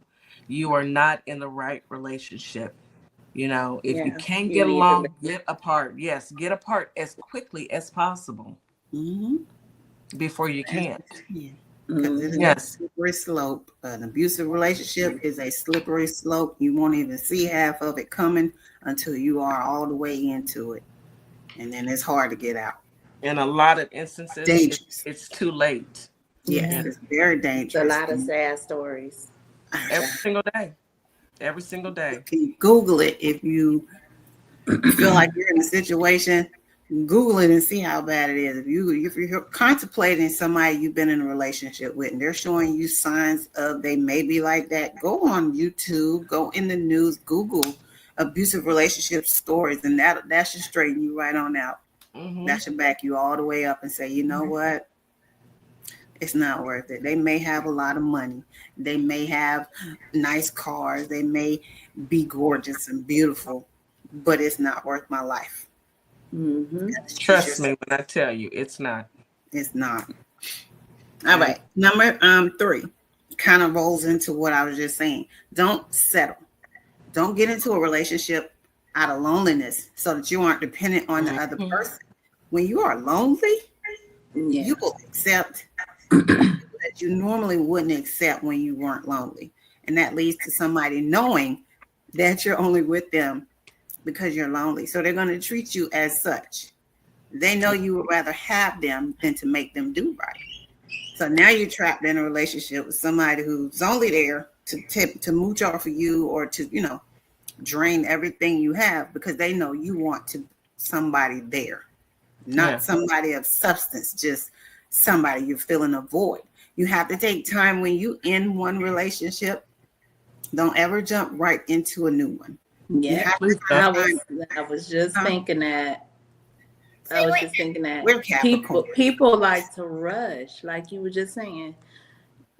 you are not in the right relationship. You know, if you Yeah, can't you get need to along, get apart. Yes, get apart as quickly as possible Mm-hmm. before you can't. Because it is a Yes. slippery slope. An abusive relationship is a slippery slope. You won't even see half of it coming until you are all the way into it. And then it's hard to get out. In a lot of instances, Dangerous. it's too late. Yes, Yeah. it's very It's a dangerous. lot of sad stories. Every single day. Every single day. Can you Google it if you feel like you're in a situation? Google it and see how bad it is. If you're contemplating somebody you've been in a relationship with and they're showing you signs of they may be like that, go on YouTube, go in the news, Google abusive relationship stories, and that should straighten you right on out. Mm-hmm. That should back you all the way up and say, you know what? It's not worth it. They may have a lot of money. They may have nice cars. They may be gorgeous and beautiful, but it's not worth my life. Mm-hmm. Trust me when I tell you, it's not. It's not. All right. Number 3 kind of rolls into what I was just saying. Don't settle. Don't get into a relationship out of loneliness so that you aren't dependent on the other person. When you are lonely, you will accept that you normally wouldn't accept when you weren't lonely. And that leads to somebody knowing that you're only with them because you're lonely. So they're going to treat you as such. They know you would rather have them than to make them do right. So now you're trapped in a relationship with somebody who's only there to mooch off of you or to, drain everything you have because they know you want somebody there, not somebody of substance, just somebody you're filling a void. You have to take time when you end one relationship. Don't ever jump right into a new one. Yeah, I was just thinking that. I was just thinking that people like to rush, like you were just saying.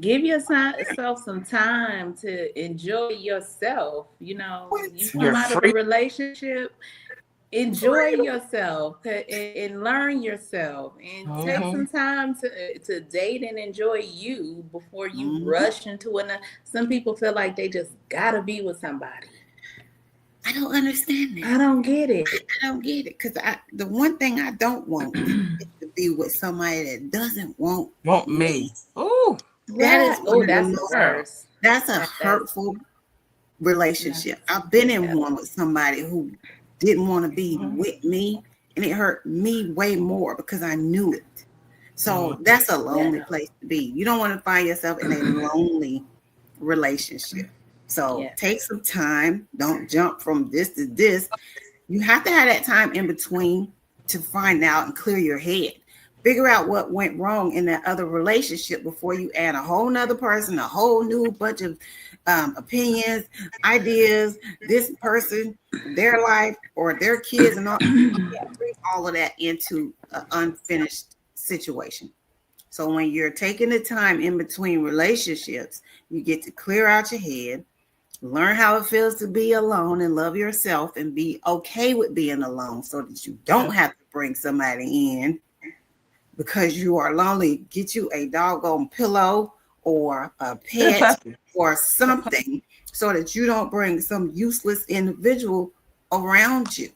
Give yourself some time to enjoy yourself. You come out of a relationship, enjoy yourself and learn yourself, and take some time to date and enjoy you before you rush into another. Some people feel like they just gotta be with somebody. I don't understand that. I don't get it. I don't get it because the one thing I don't want is to be with somebody that doesn't want me. Ooh, that's worse. That's a hurtful relationship. I've been in one with somebody who didn't want to be with me, and it hurt me way more because I knew it. So that's a lonely place to be. You don't want to find yourself in a lonely relationship. So take some time. Don't jump from this to this. You have to have that time in between to find out and clear your head. Figure out what went wrong in that other relationship before you add a whole nother person, a whole new bunch of opinions, ideas, this person, their life, or their kids, and all. Bring all of that into an unfinished situation. So when you're taking the time in between relationships, you get to clear out your head, learn how it feels to be alone and love yourself and be okay with being alone so that you don't have to bring somebody in because you are lonely. Get you a doggone pillow or a pet or something so that you don't bring some useless individual around you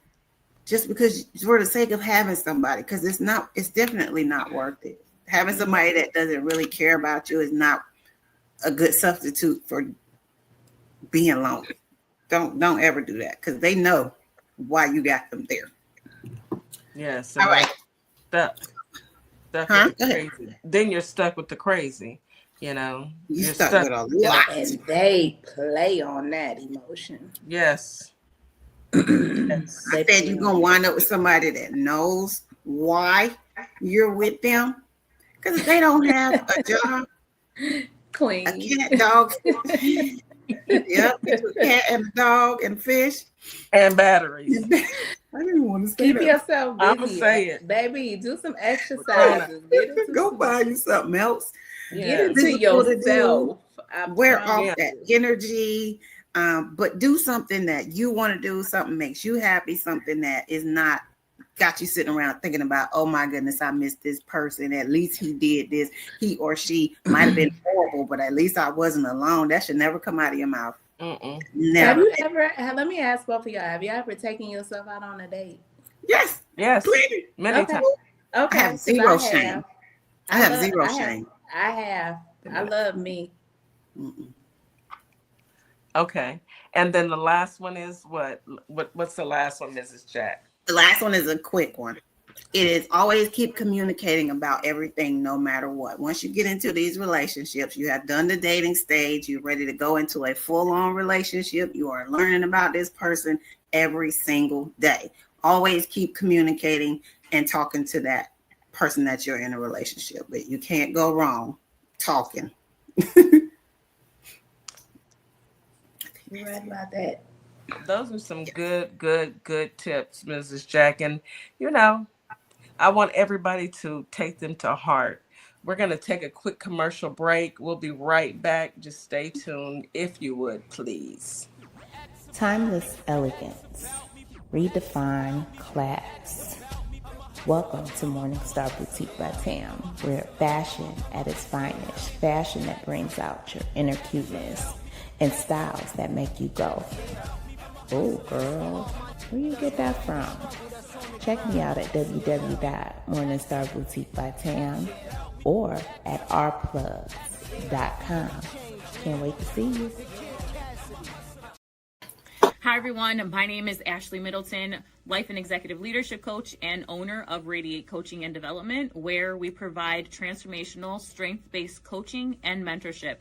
just because for the sake of having somebody, because it's definitely not worth it. Having somebody that doesn't really care about you is not a good substitute for being lonely. Don't ever do that because they know why you got them there. Yes. All right. Stuck with the crazy. Then you're stuck with the crays. You're stuck with a lot. And they play on that emotion. Yes. I said you're gonna wind up with somebody that knows why you're with them. Because if they don't have a job, clean, a cat, dog, Yep, a cat and a dog and fish. And batteries. I didn't want to say Keep that. yourself I'ma busy, say it. baby. Do some exercises. Get into Go some- buy you something else. Get Yes. into Physical to do. yourself. I Wear promise off that you. energy, but do something that you want to do, something makes you happy, something that is not got you sitting around thinking about, oh my goodness, I missed this person. At least he did this. He or she might have been horrible, but at least I wasn't alone. That should never come out of your mouth. Mm-mm. Never. Let me ask both of y'all, have you ever taken yourself out on a date? Yes. Yes. Plenty. Many Okay. times. Okay. I have 'cause zero shame. I have zero shame. I have. I love me. Mm-mm. Okay. And then the last one is what's the last one, Mrs. Jack? The last one is a quick one. It is always keep communicating about everything, no matter what. Once you get into these relationships, you have done the dating stage, you're ready to go into a full-on relationship. You are learning about this person every single day. Always keep communicating and talking to that person that you're in a relationship with. You can't go wrong talking. You're right about that. Those are some good tips, Mrs. Jack. And I want everybody to take them to heart. We're going to take a quick commercial break. We'll be right back. Just stay tuned, if you would, please. Timeless elegance. Redefine class. Welcome to Morningstar Boutique by Tam, where fashion at its finest, fashion that brings out your inner cuteness, and styles that make you go, oh girl, where you get that from? Check me out at www.morningstarboutique.com or at ourplugs.com. Can't wait to see you. Hi, everyone. My name is Ashley Middleton, life and executive leadership coach and owner of Radiate Coaching and Development, where we provide transformational, strength-based coaching and mentorship.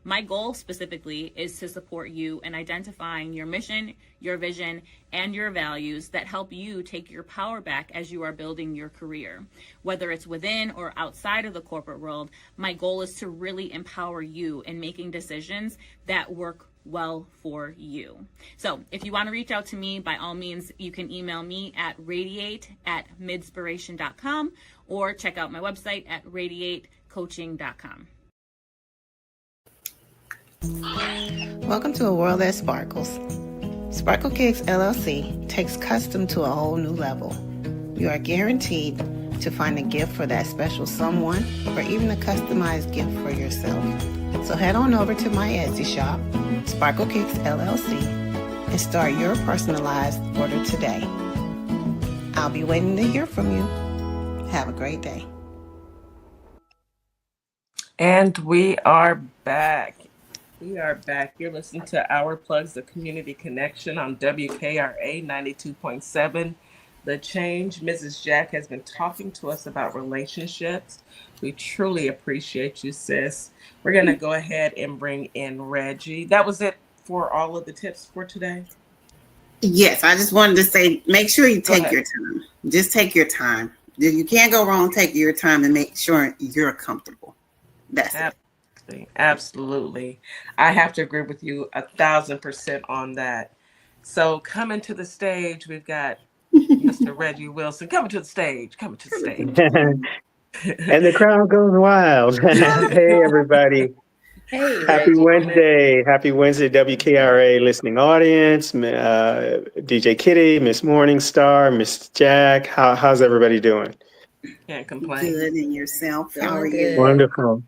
My goal specifically is to support you in identifying your mission, your vision, and your values that help you take your power back as you are building your career. Whether it's within or outside of the corporate world, my goal is to really empower you in making decisions that work well for you. So if you want to reach out to me, by all means, you can email me at radiate@midspiration.com or check out my website at radiatecoaching.com. Welcome to a world that sparkles. Sparkle Kicks LLC takes custom to a whole new level. You are guaranteed to find a gift for that special someone or even a customized gift for yourself. So head on over to my Etsy shop, Sparkle Kicks LLC, and start your personalized order today. I'll be waiting to hear from you. Have a great day. And we are back. You're listening to Our Plugs, the Community Connection on WKRA 92.7. The Change. Mrs. Jack has been talking to us about relationships. We truly appreciate you, sis. We're going to go ahead and bring in Reggie. That was it for all of the tips for today? Yes, I just wanted to say, make sure you take your time. Just take your time. You can't go wrong. Take your time and make sure you're comfortable. That's it. Absolutely. I have to agree with you 1,000% on that. So coming to the stage, we've got Mr. Reggie Wilson. Coming to the stage. And the crowd goes wild. Hey, everybody. Hey, Happy Wednesday. Happy Wednesday, WKRA listening audience. DJ Kitty, Miss Morningstar, Miss Jack. How's everybody doing? Can't complain. Good, and yourself? How are you? Wonderful.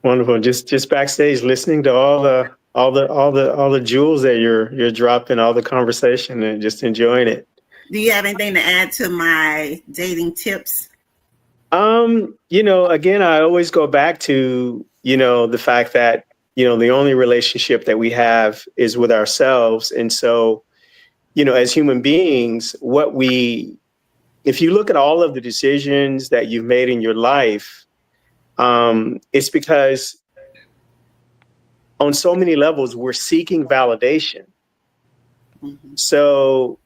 Wonderful. Just backstage listening to all the jewels that you're dropping, all the conversation, and just enjoying it. Do you have anything to add to my dating tips? Again, I always go back to, the fact that, the only relationship that we have is with ourselves. And so, as human beings, if you look at all of the decisions that you've made in your life, it's because on so many levels, we're seeking validation. Mm-hmm. So,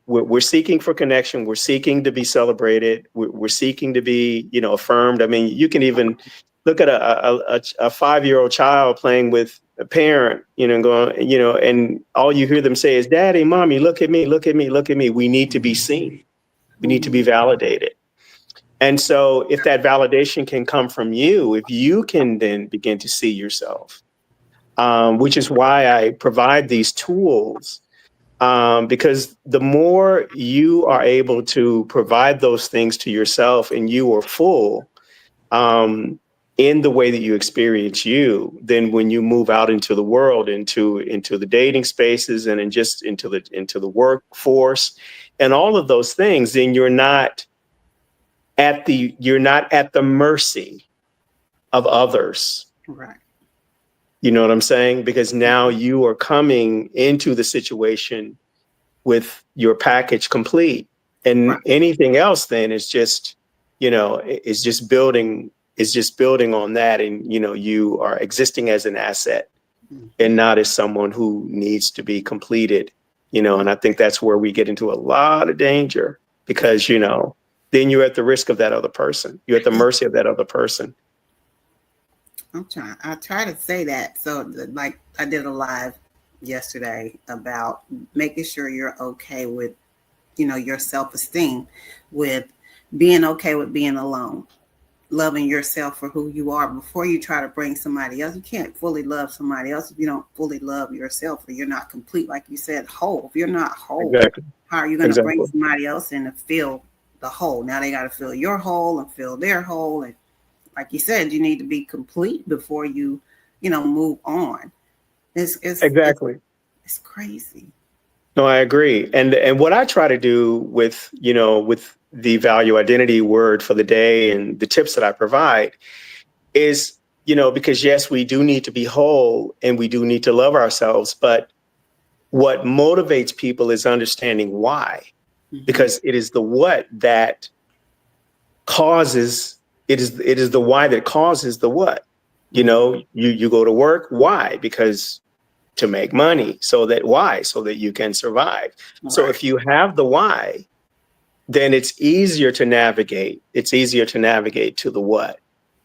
we're seeking for connection. We're seeking to be celebrated. We're seeking to be, affirmed. I mean, you can even look at a 5-year-old child playing with a parent, going, and all you hear them say is, "Daddy, Mommy, look at me, look at me, look at me." We need to be seen. We need to be validated. And so if that validation can come from you, if you can then begin to see yourself, which is why I provide these tools, because the more you are able to provide those things to yourself and you are full, in the way that you experience you, then when you move out into the world, into the dating spaces and just into the workforce and all of those things, then you're not at the mercy of others. Right. You know what I'm saying? Because now you are coming into the situation with your package complete, and Right. anything else then is just, is just building on that. And, you are existing as an asset and not as someone who needs to be completed, and I think that's where we get into a lot of danger because, then you're at the risk of that other person. You're at the mercy of that other person. I try to say that. So like I did a live yesterday about making sure you're okay with, your self-esteem, with being okay with being alone, loving yourself for who you are before you try to bring somebody else. You can't fully love somebody else if you don't fully love yourself, or you're not complete. Like you said, whole. If you're not whole, Exactly. How are you going to bring somebody else in to fill the hole? Now they got to fill your hole and fill their hole. And like you said, you need to be complete before you, move on. It's exactly. It's crazy. No, I agree. And what I try to do with the value identity word for the day and the tips that I provide is, because yes, we do need to be whole and we do need to love ourselves, but what motivates people is understanding why, because it is the what that causes, it is the why that causes the what. You go to work. Why? Because to make money. So that you can survive. Right. So if you have the why, then it's easier to navigate. It's easier to navigate to the what.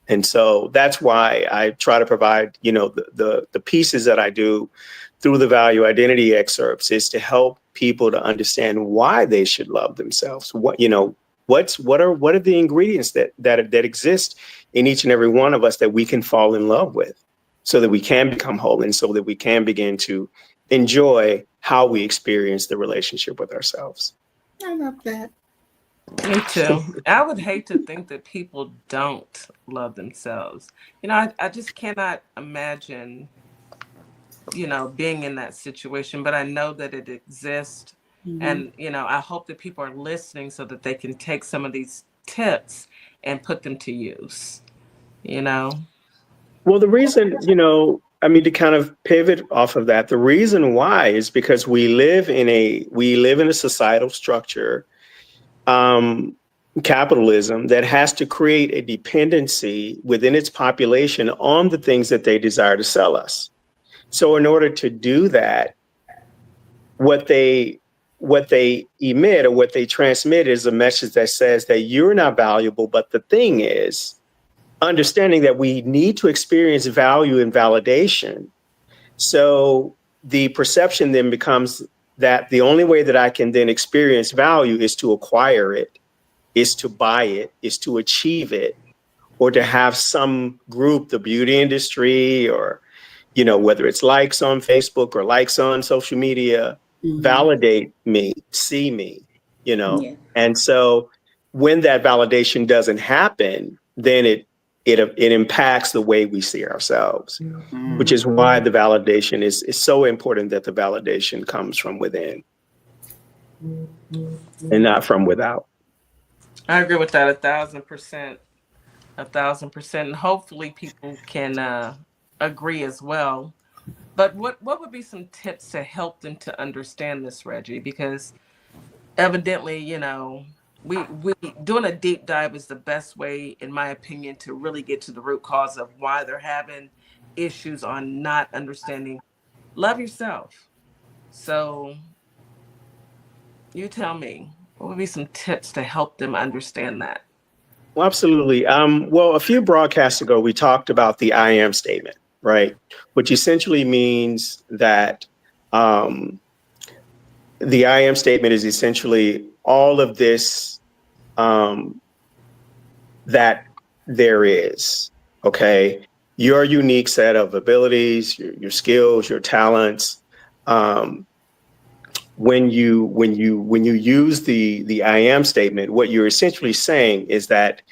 And so that's why I try to provide, the pieces that I do through the value identity excerpts is to help people to understand why they should love themselves. What are the ingredients that exist in each and every one of us that we can fall in love with, so that we can become whole and so that we can begin to enjoy how we experience the relationship with ourselves. I love that. Me too. I would hate to think that people don't love themselves. I just cannot imagine, being in that situation, but I know that it exists. And, I hope that people are listening so that they can take some of these tips and put them to use, Well, the reason, to kind of pivot off of that, the reason why is because we live in a societal structure, capitalism, that has to create a dependency within its population on the things that they desire to sell us. So in order to do that, what they emit or what they transmit is a message that says that you're not valuable, but the thing is, understanding that we need to experience value and validation. So the perception then becomes that the only way that I can then experience value is to acquire it, is to buy it, is to achieve it, or to have some group, the beauty industry, or, whether it's likes on Facebook or likes on social media, validate me, see me, Yeah. And so when that validation doesn't happen, then it impacts the way we see ourselves, which is why the validation is so important, that the validation comes from within and not from without. I agree with that 1,000%. 1,000%. And hopefully people can agree as well. But what would be some tips to help them to understand this, Reggie? Because evidently, we doing a deep dive is the best way, in my opinion, to really get to the root cause of why they're having issues on not understanding. Love yourself. So you tell me, what would be some tips to help them understand that? Well, absolutely. Well, a few broadcasts ago, we talked about the I am statement, right? Which essentially means that um, the I am statement is essentially all of this um, that there is, okay? Your unique set of abilities, your skills, your talents. Um, when you use the I am statement, what you're essentially saying is that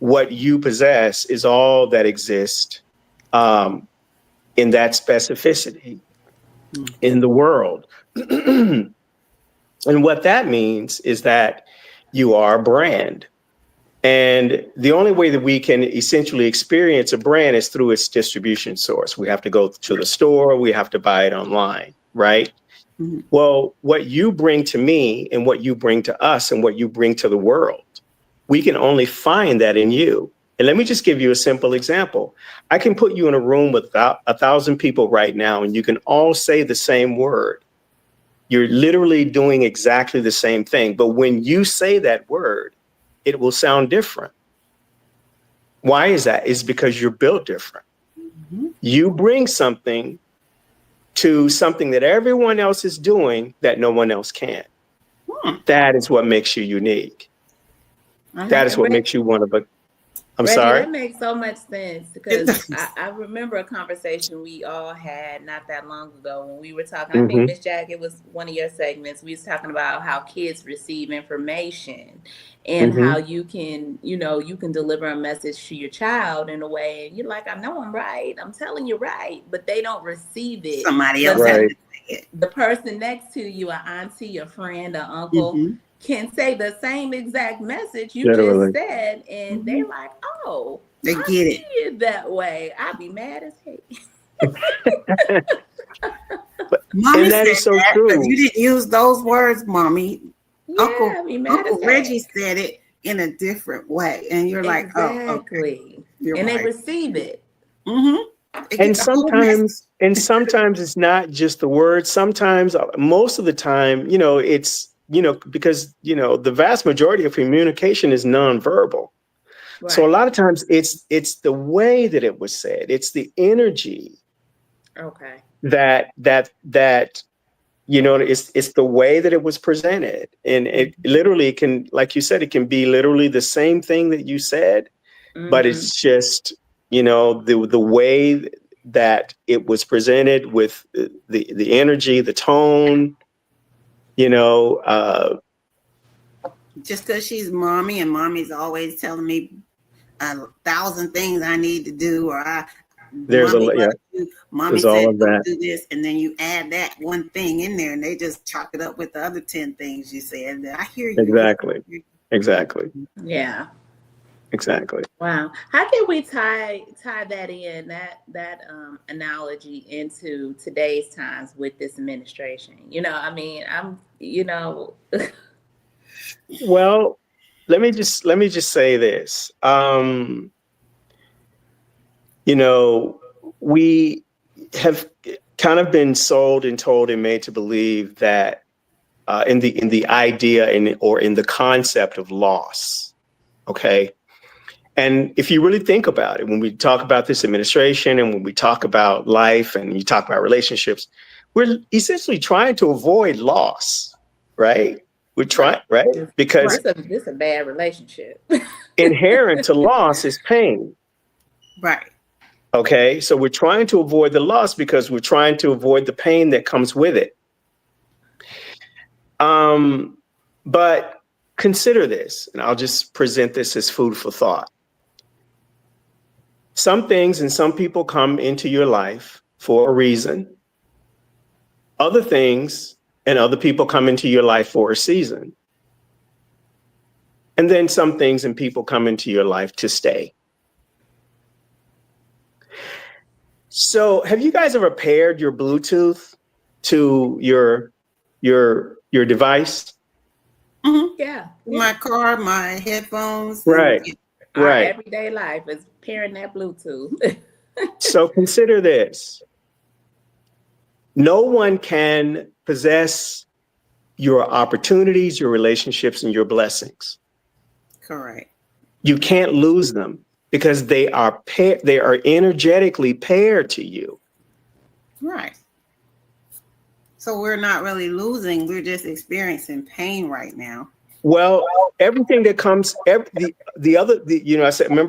what you possess is all that exists um, in that specificity in the world. And what that means is that you are a brand. And the only way that we can essentially experience a brand is through its distribution source. We have to go to the store, we have to buy it online, right? Mhm. Well, what you bring to me and what you bring to us and what you bring to the world, we can only find that in you. And let me just give you a simple example. I can put you in a room with about 1,000 people right now, and you can all say the same word. You're literally doing exactly the same thing. But when you say that word, it will sound different. Why is that? It's because you're built different. Mhm. You bring something to something that everyone else is doing that no one else can. Hmm. That is what makes you unique. I That like is what makes you one of a. I'm Reggie, sorry. that makes so much sense it. because I remember a conversation we all had not that long ago when we were talking. I think Hmm. Miss Jack, it was one of your segments. We was talking about how kids receive information and Hmm. how you can, you can deliver a message to your child in a way, and you're like, I know I'm right, I'm telling you right, but they don't receive it. Somebody But else has Right. to say it. the person next to you, an auntie, a friend, an uncle, Hmm. can say the same exact message you just Literally. said, and Hmm. they're like, "Oh, They I get see it. it that way." I'd be mad as hell. But, Mommy and said that is so that, but you true. didn't use those words, Mommy. Yeah, Uncle I'd be mad as Uncle Reggie heck. said it in a different way, and you're like, oh, okay, Exactly, you're and they right. receive it. They And get the whole message. sometimes it's not just the words. Sometimes, most of the time, it's, because, the vast majority of communication is nonverbal. So a Right. lot of times it's the way that it was said. It's the energy Okay. that it's the way that it was presented. And it literally can, like you said, it can be literally the same thing that you said, but Mm-hmm. it's just, the way that it was presented with the energy, the tone, you know, uh, Just because she's mommy and mommy's always telling me 1,000 things I need to do, or there's mommy yeah, loves you, mommy there's all said of go that. do this, and then you add that one thing in there, and they just chalk it up with the other 10 things you said. I hear you. Yeah. Exactly. Exactly. Yeah. Exactly. Wow. How can we tie that in that analogy into today's times with this administration? I mean, Well, let me just say this. You know, we have kind of been sold and told and made to believe that in the idea or in the concept of loss. Okay. And if you really think about it, when we talk about this administration and when we talk about life and you talk about relationships, we're essentially trying to avoid loss, right? We're trying, right. right? Because This a bad relationship. inherent to loss is pain. Right. Okay. So we're trying to avoid the loss because we're trying to avoid the pain that comes with it. But consider this, and I'll just present this as food for thought. Some things and some people come into your life for a reason. Other things and other people come into your life for a season. And then some things and people come into your life to stay. So have you guys ever paired your Bluetooth to your device? Mm-hmm. Yeah. My car, my headphones, and Right. Our Right. everyday life is pairing that Bluetooth. So consider this. No one can possess your opportunities, your relationships, and your blessings. correct. you can't lose them because they are energetically paired to you. Right. So we're not really losing. We're just experiencing pain right now. Well, everything that comes, I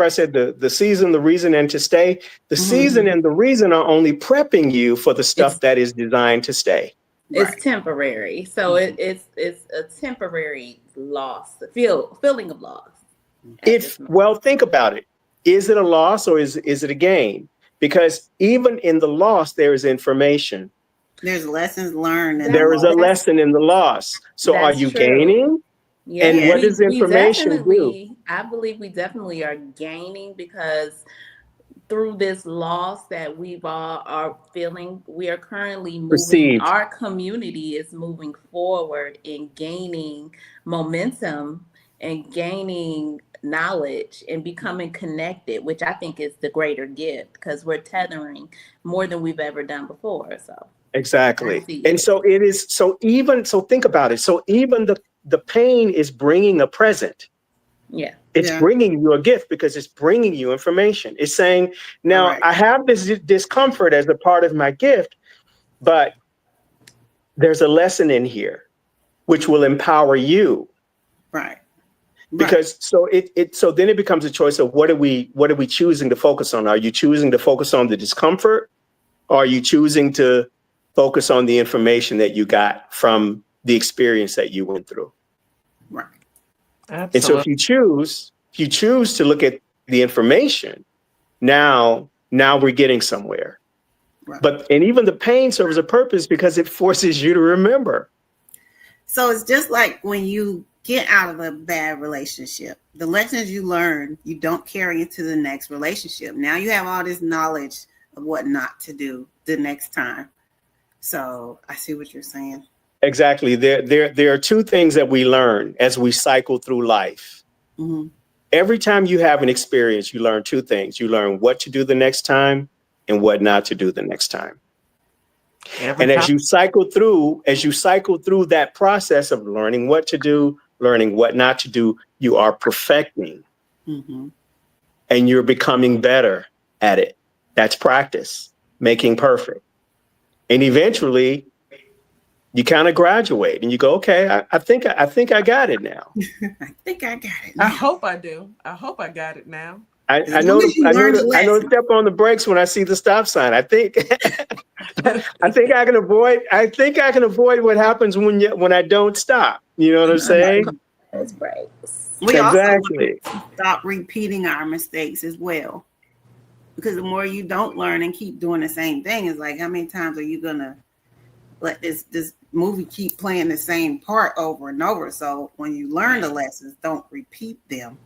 said the season, the reason, and to stay. The season and the reason are only prepping you for the stuff that is designed to stay. It's temporary. So it's a temporary loss, the feeling of loss. Think about it. Is it a loss or is it a gain? Because even in the loss, there is information. There's lessons learned. There is a lesson in the loss. So are you gaining? Yeah, and what does information do? I believe we definitely are gaining because through this loss that we've all are feeling, we are currently moving. Our community is moving forward in gaining momentum and gaining knowledge and becoming connected, which I think is the greater gift because we're tethering more than we've ever done before. So exactly, and so it is. So think about it. So even the pain is bringing a present. Yeah. It's bringing you a gift because it's bringing you information. It's saying, now I have this discomfort as a part of my gift, but there's a lesson in here which will empower you. Right. Because so then it becomes a choice of what are we choosing to focus on? Are you choosing to focus on the discomfort? Or are you choosing to focus on the information that you got from the experience that you went through? Right. Absolutely. And so if you choose to look at the information, now we're getting somewhere. Right. And even the pain serves a purpose because it forces you to remember. So it's just like when you get out of a bad relationship, the lessons you learn, you don't carry into the next relationship. Now you have all this knowledge of what not to do the next time. So I see what you're saying. Exactly. There are two things that we learn as we cycle through life. Mm-hmm. Every time you have an experience, you learn two things. You learn what to do the next time and what not to do the next time. As you cycle through that process of learning what to do, learning what not to do, you are perfecting. Mm-hmm. And you're becoming better at it. That's practice, making perfect. And eventually you kind of graduate and you go, okay, I think I got it now. I think I got it now. I hope I do. I hope I got it now. I know to step on the brakes when I see the stop sign. I think I can avoid what happens when I don't stop. You know what I'm saying? Those brakes. We also stop repeating our mistakes as well. Because the more you don't learn and keep doing the same thing, it's like, how many times are you gonna let this movie keep playing the same part over and over? So when you learn the lessons, don't repeat them.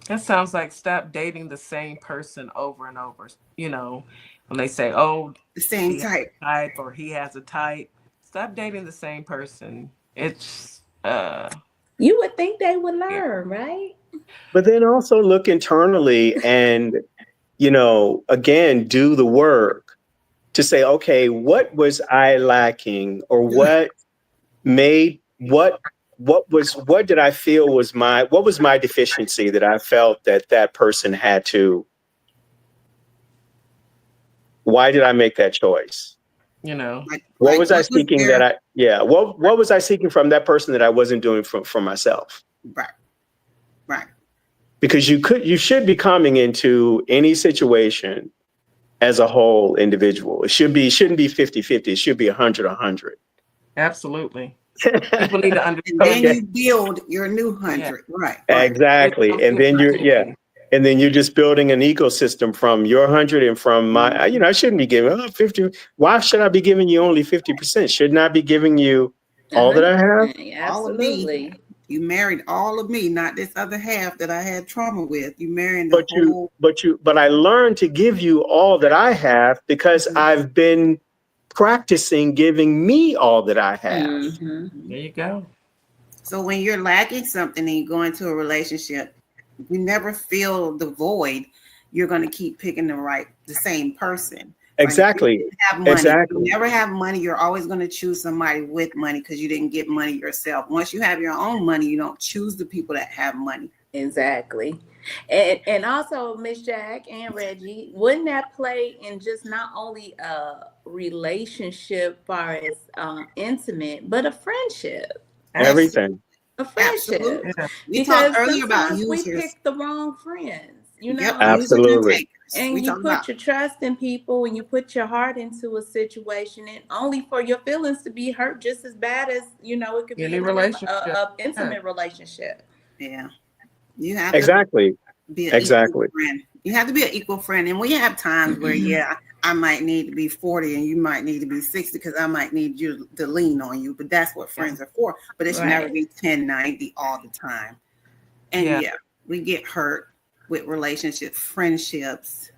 That sounds like stop dating the same person over and over. You know, when they say, oh, the same type or he has a type, stop dating the same person. It's you would think they would learn, right? But then also look internally and again, do the work to say, okay, what was I lacking, or what did I feel was my deficiency that I felt that person had to? Why did I make that choice? What was I seeking what was I seeking from that person that I wasn't doing for myself? Right. Because you should be coming into any situation as a whole individual. It shouldn't be 50-50. It should be 100-100. Absolutely. People need to understand. And then you build your new 100. Right. Exactly. And then you're just building an ecosystem from your 100 and from my, I shouldn't be giving 50. Why should I be giving you only 50%? Shouldn't I be giving you all that I have? Absolutely. You married all of me, not this other half that I had trauma with. You married the whole. But I learned to give you all that I have because I've been practicing giving me all that I have. Mm-hmm. There you go. So when you're lacking something and you go into a relationship, you never feel the void. You're going to keep picking the same person. Exactly. Exactly. You never have money. You're always going to choose somebody with money because you didn't get money yourself. Once you have your own money, you don't choose the people that have money. Exactly. And also, Miss Jack and Reggie, wouldn't that play in just not only a relationship far as intimate, but a friendship? Absolutely. Everything. A friendship. Absolutely. Yeah. We talked Because earlier about sometimes we users. pick the wrong friends, you Yep, know? users and Absolutely. takers. We And you talked about put your trust in people and you put your heart into a situation and only for your feelings to be hurt just as bad as, it could be Any in relationship. a Yeah. intimate relationship. yeah. You have to Exactly. be an equal Exactly. friend. You have to be an equal friend. And we have times where, yeah, I might need to be 40 and you might need to be 60 because I might need you to lean on you. But that's what friends are for. But it should never Right. be 1090 all the time. And Yeah. yeah, we get hurt with relationships, friendships,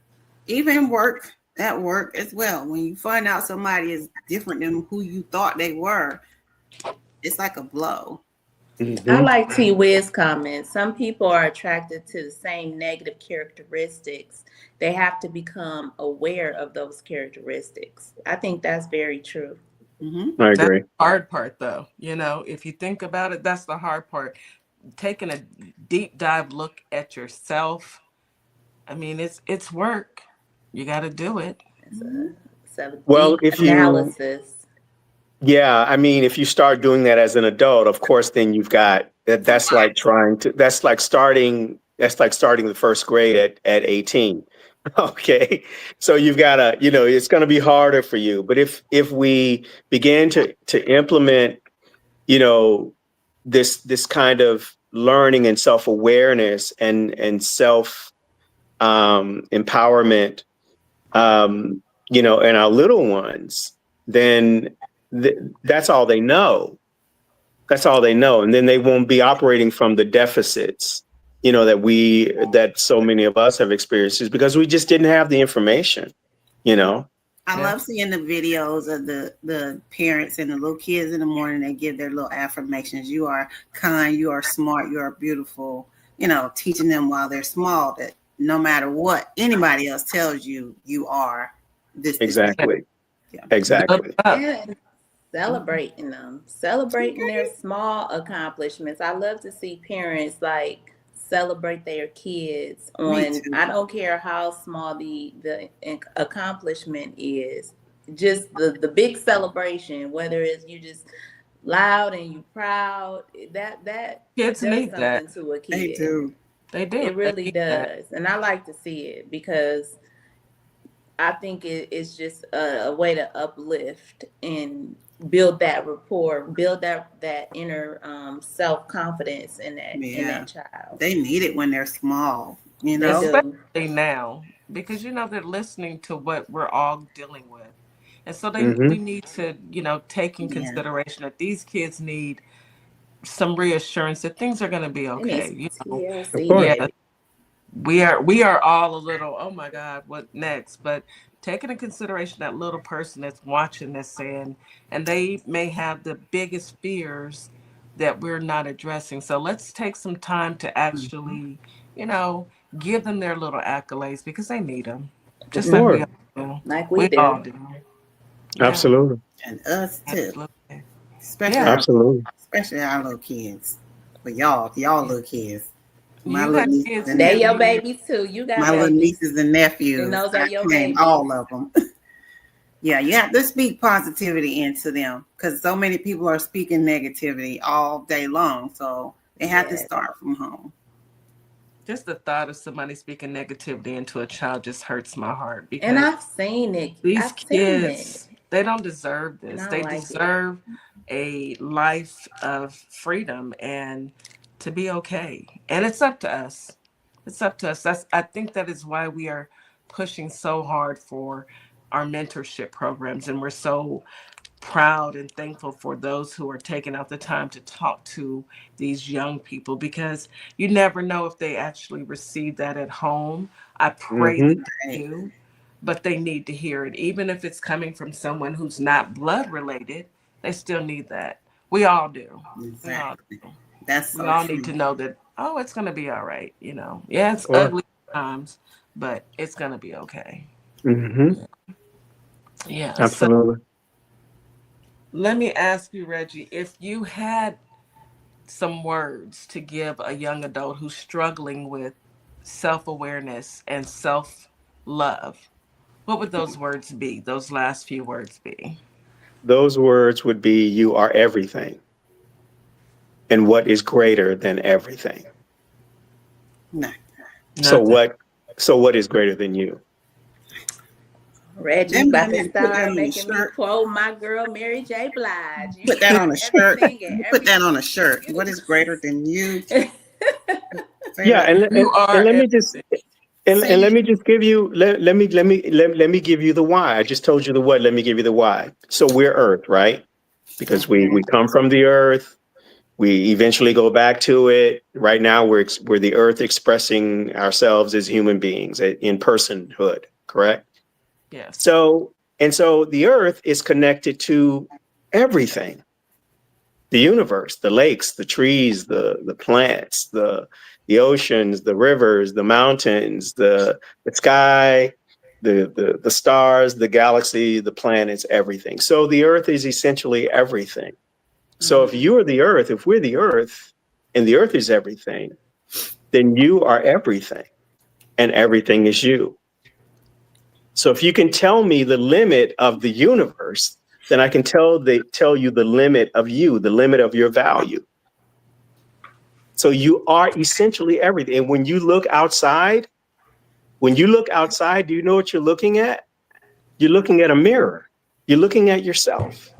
even work, at work as well. When you find out somebody is different than who you thought they were, it's like a blow. I Hmm. like T Wiz comments. Some people are attracted to the same negative characteristics. They have to become aware of those characteristics. I think that's very true. Hmm. I That's agree. the hard part, though. If you think about it, that's the hard part. Taking a deep dive look at yourself. I mean, it's work. You got to do it. It's a Well, deep if you, analysis. yeah, I mean, if you start doing that as an adult, of course, then you've got that. That's like starting the first grade at 18. Okay. So you've got to, it's going to be harder for you. But if we begin to implement, you know, this kind of learning and self-awareness and self empowerment, and our little ones, then that's all they know. That's all they know. And then they won't be operating from the deficits, that so many of us have experienced, is because we just didn't have the information, you know? I Yeah. love seeing the videos of the parents and the little kids in the morning. They give their little affirmations. You are kind, you are smart, you are beautiful. Teaching them while they're small that no matter what anybody else tells you, you are this. Exactly. Yeah. Build Exactly. up. And celebrating them, celebrating their small accomplishments. I love to see parents like celebrate their kids Me on, too. I don't care how small the accomplishment is, just the big celebration, whether it's you just loud and you proud, that Kids does need that. something to a They kid. do. They do. It They really need that. does. And I like to see it because I think it's just a way to uplift and build that rapport, build that inner self confidence in Yeah. that child. They need it when they're small, They do. Especially now, because they're listening to what we're all dealing with. And so we Hmm. need to, take in Yeah. consideration that these kids need some reassurance that things are going to be They need okay. some Of TLC, course. Yeah, baby. we are all a little, oh my God, what next? But taking in consideration that little person that's watching this and they may have the biggest fears that we're not addressing. So let's take some time to Mhm. actually, you know, give them their little accolades because they need them, Of just like we course. all do. Like we We do. all do. Yeah, Absolutely. And us too, absolutely. especially Yeah, our Absolutely. especially our little kids. But y'all yeah. little kids. My You little got nieces kids and They too. your nephews. babies too. You got My little babies. nieces and And nephews. those are I your claim babies. all of them. Yeah, you have to speak positivity into them because so many people are speaking negativity all day long. So they have to Yes. start from home. Just the thought of somebody speaking negativity into a child just hurts my heart And because I've seen it. these I've seen it. kids, they don't deserve And this. I don't They like it. deserve a life of freedom and to be okay. And it's up to us. It's up to us. I think that is why we are pushing so hard for our mentorship programs and we're so proud and thankful for those who are taking out the time to talk to these young people because you never know if they actually receive that at home. I pray that Hmm. they Right. do, but they need to hear it. Even if it's coming from someone who's not blood related, they still need that. We all do. We all Exactly. do. That's We so all need true. to know that, oh, it's going to be all right. Yeah, it's Or, ugly times, but it's going to be okay. hmm. Yeah. Absolutely. Let me ask you, Reggie, if you had some words to give a young adult who's struggling with self-awareness and self-love, what would those words be? Those last few words be? Those words would be, you are everything. And what is greater than everything? No. So Nothing. what is greater than you? Reggie Them about women to put that start on a making me shirt. quote my girl Mary J. Blige. You Put that on a shirt. everything and Put that on a everything. shirt. What is greater than you? Say Yeah, that. You are let me just Say and let it. me just give you let me give you the why. I just told you the what. Let me give you the why. So we're Earth, right? Because we come from the Earth. We eventually go back to it. Right now, we're the Earth expressing ourselves as human beings in personhood. Correct. yes. So the Earth is connected to everything. The universe, the lakes, the trees, the plants, the oceans, the rivers, the mountains, the sky, the stars, the galaxy, the planets, everything. So the Earth is essentially everything. So if you're the Earth, if we're the Earth, and the Earth is everything, then you are everything, and everything is you. So if you can tell me the limit of the universe, then I can tell you the limit of you, the limit of your value. So you are essentially everything. And when you look outside, do you know what you're looking at? You're looking at a mirror. You're looking at yourself.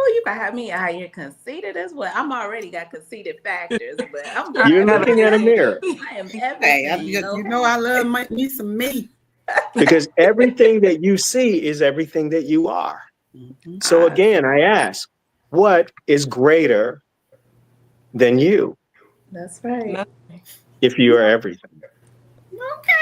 Oh, you can have me out here conceited as well. I'm already got conceited factors, but I'm Sure, You're gonna looking at a mirror. I am Hey, everything. you know I love me some me. Because everything that you see is everything that you are. Mhm. So again, I ask, what is greater than you That's right. Nothing. if you are everything? Okay.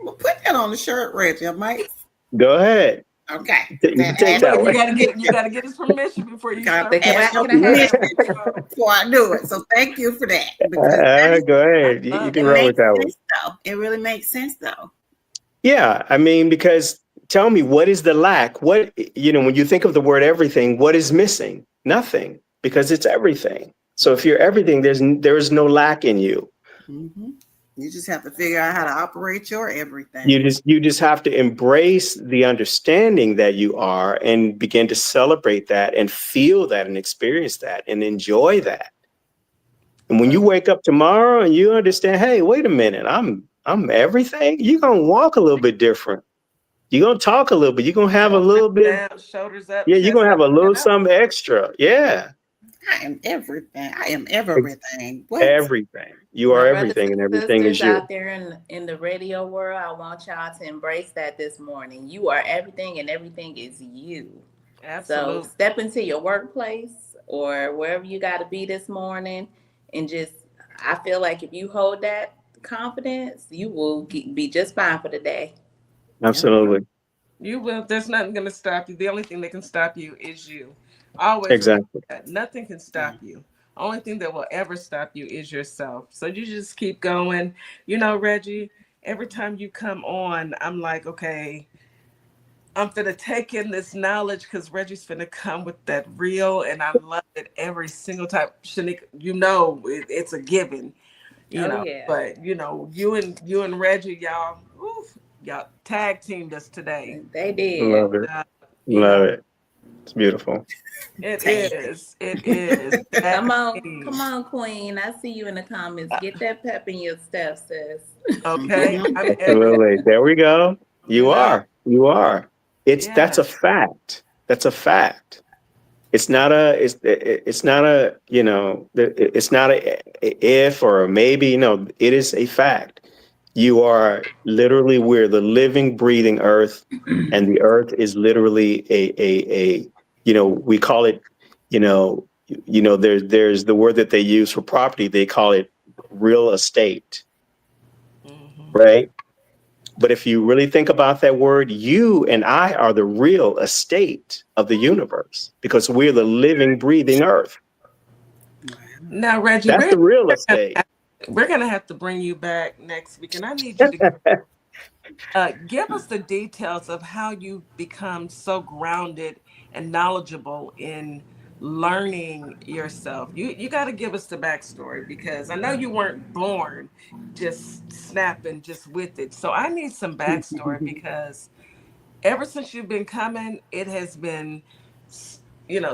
Well, put that on the shirt, Reggie. I might. Go ahead. Okay. You can take that Look, one. you gotta get his permission before you Got start. to ask your Can I have permission that? before I do it. So thank you for that. Because that Go ahead. You can it roll with makes that one. sense though. It really makes sense though. Yeah, I mean, because tell me, what is the lack? What, when you think of the word everything, what is missing? Nothing, because it's everything. So if you're everything, there is no lack in you. Mm-hmm. You just have to figure out how to operate your everything. You just have to embrace the understanding that you are and begin to celebrate that and feel that and experience that and enjoy that. And when you wake up tomorrow and you understand, hey, wait a minute, I'm everything, you're gonna walk a little bit different. You're gonna talk a little bit, you're gonna have a little bit, Shoulders up, yeah, you're chest gonna have up, a little chin up. something extra. Yeah. I am everything. I am everything. What? Everything. You My are brothers everything, and and everything is sisters you. out there in the radio world, I want y'all to embrace that this morning. You are everything and everything is you. Absolutely. So step into your workplace or wherever you got to be this morning and just, I feel like if you hold that confidence, you will be just fine for the day. Absolutely. You will. There's nothing going to stop you. The only thing that can stop you is you. Always remember Exactly. that. Nothing can stop you. Only thing that will ever stop you is yourself. So you just keep going. Reggie, every time you come on, I'm like, okay, I'm finna take in this knowledge because Reggie's finna come with that real, and I love it every single time. Shanika, it's a given. Oh yeah. But you and Reggie, y'all tag teamed us today. They did. Love it. Uh, you Love know, it. It's beautiful. it Tag. is. It is. Come on, Tag come on, Queen. I see you in the comments. Get that pep in your step, sis. okay. Mhm. I'm Absolutely. There we go. you You know, are. You are. That's yeah. a fact. That's a fact. It's not a it's not a it's not a if or a maybe. No, it is a fact. You are literally, we're the living, breathing earth, and the earth is literally a we call it, there's the word that they use for property, they call it real estate, Mhm. right? But if you really think about that word, you and I are the real estate of the universe because we're the living, breathing earth. Now, Reggie, That's the real estate. we're gonna have to bring you back next week, and I need you to give us the details of how you become so grounded and knowledgeable in learning yourself? You got to give us the backstory, because I know you weren't born just snapping just with it. So I need some backstory, because ever since you've been coming, it has been,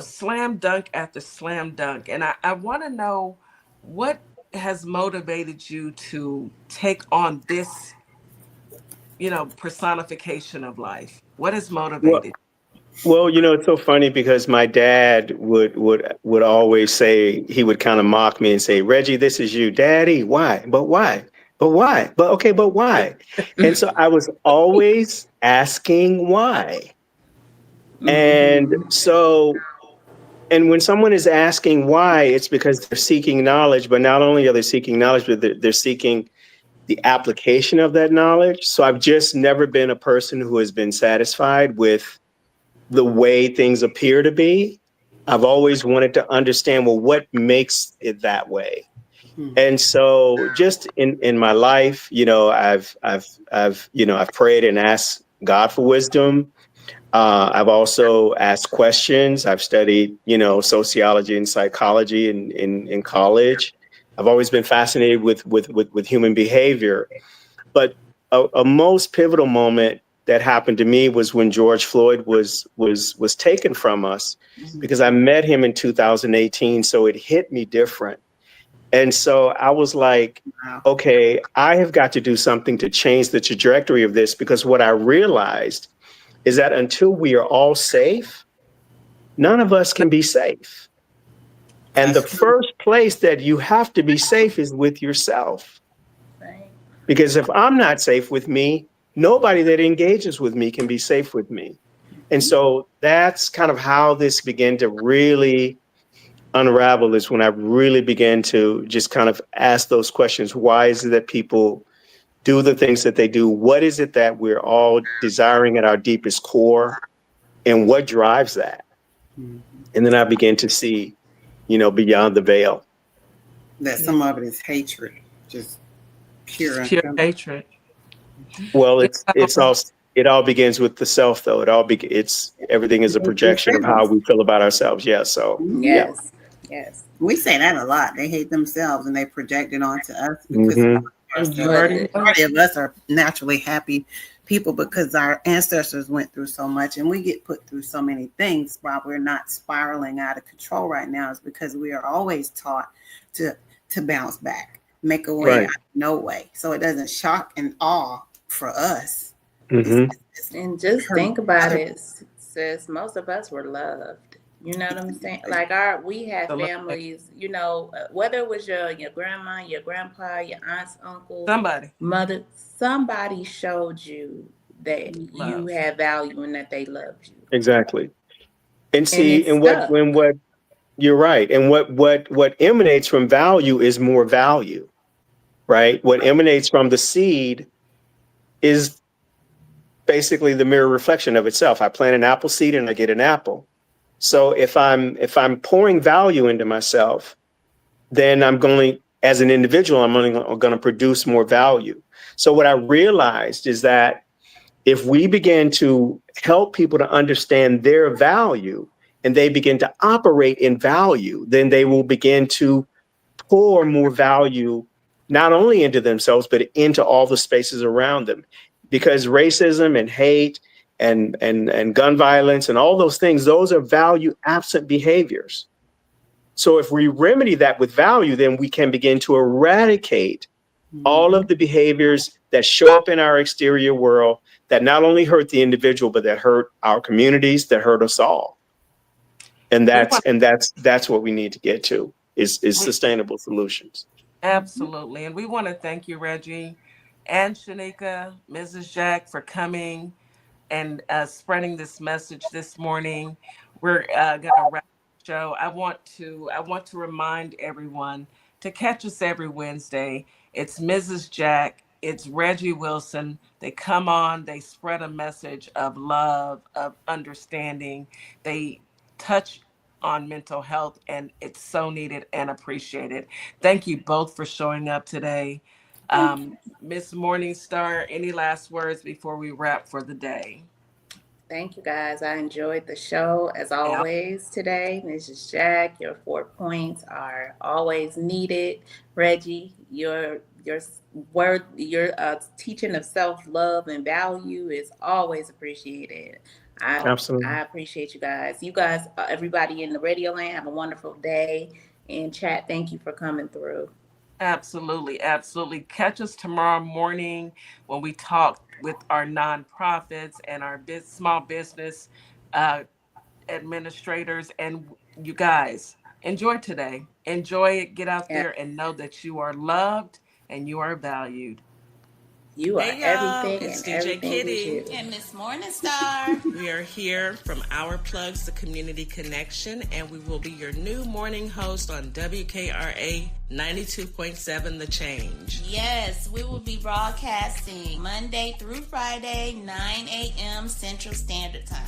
slam dunk after slam dunk. And I want to know what has motivated you to take on this, personification of life. What has Well, motivated? well, it's so funny because my dad would always say, he would kind of mock me and say, "Reggie, this is you, Daddy. Why? But why? But why? But okay, but why?" And so I was always asking why. And so, and when someone is asking why, it's because they're seeking knowledge, but not only are they seeking knowledge, but they're seeking the application of that knowledge. So I've just never been a person who has been satisfied with the way things appear to be. I've always wanted to understand, well, what makes it that way? And so just in my life, I've prayed and asked God for wisdom. I've also asked questions. I've studied, sociology and psychology in college. I've always been fascinated with human behavior. But a most pivotal moment that happened to me was when George Floyd was taken from us, because I met him in 2018. So it hit me different. And so I was like, okay, I have got to do something to change the trajectory of this, because what I realized is that until we are all safe, none of us can be safe. And the first place that you have to be safe is with yourself. Right. Because if I'm not safe with me, nobody that engages with me can be safe with me. And so that's kind of how this began to really unravel, is when I really began to just kind of ask those questions. Why is it that people do the things that they do? What is it that we're all desiring at our deepest core? And what drives that? And then I began to see, beyond the veil. That some of it is hatred, just pure and Pure simple. hatred. Well, it all begins with the self, though. It's everything is a projection of how we feel about ourselves. Yeah. So yeah. Yes. Yes. We say that a lot. They hate themselves and they project it onto us, because Mhm. majority of us are naturally happy people, because our ancestors went through so much and we get put through so many things. While we're not spiraling out of control right now, is because we are always taught to bounce back, make a way Right. out of no way. So it doesn't shock and awe for us. Mhm. And just think about it, sis. Most of us were loved. You know what I'm saying? Like we had families. Whether it was your grandma, your grandpa, your aunts, uncle, mother, somebody showed you that you had value and that they loved you. Exactly. And see, and what you're right. And what emanates from value is more value, right? What emanates from the seed is basically the mirror reflection of itself. I plant an apple seed and I get an apple. So if I'm pouring value into myself, then I'm going, as an individual, I'm only going to produce more value. So what I realized is that if we begin to help people to understand their value and they begin to operate in value, then they will begin to pour more value, not only into themselves, but into all the spaces around them. Because racism and hate and gun violence and all those things, those are value absent behaviors. So if we remedy that with value, then we can begin to eradicate all of the behaviors that show up in our exterior world that not only hurt the individual, but that hurt our communities, that hurt us all. And that's what we need to get to, is sustainable solutions. Absolutely. And we want to thank you, Reggie and Shanika, Mrs. Jack, for coming and spreading this message this morning. We're going to wrap the show. I want to remind everyone to catch us every Wednesday. It's Mrs. Jack, it's Reggie Wilson. They come on, they spread a message of love, of understanding. They touch on mental health, and it's so needed and appreciated. Thank you both for showing up today. Miss Morningstar, any last words before we wrap for the day? Thank you, guys. I enjoyed the show as always today. Mrs. Jack, your 4 points are always needed. Reggie, your word, your teaching of self-love and value is always appreciated. Absolutely. I appreciate you guys. You guys, everybody in the radio land, have a wonderful day. And chat, thank you for coming through. Absolutely. Absolutely. Catch us tomorrow morning when we talk with our nonprofits and our small business administrators. And you guys, enjoy today. Enjoy it. Get out there and know that you are loved and you are valued. You are everything, it's and DJ everything Kitty is you. And Miss Morningstar. We are here from Our Plugs, the Community Connection, and we will be your new morning host on WKRA 92.7 The Change. Yes, we will be broadcasting Monday through Friday, 9 a.m. Central Standard Time.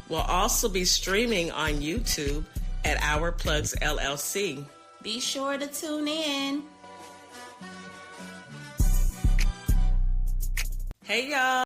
We'll also be streaming on YouTube at Our Plugs LLC. Be sure to tune in. Hey, y'all.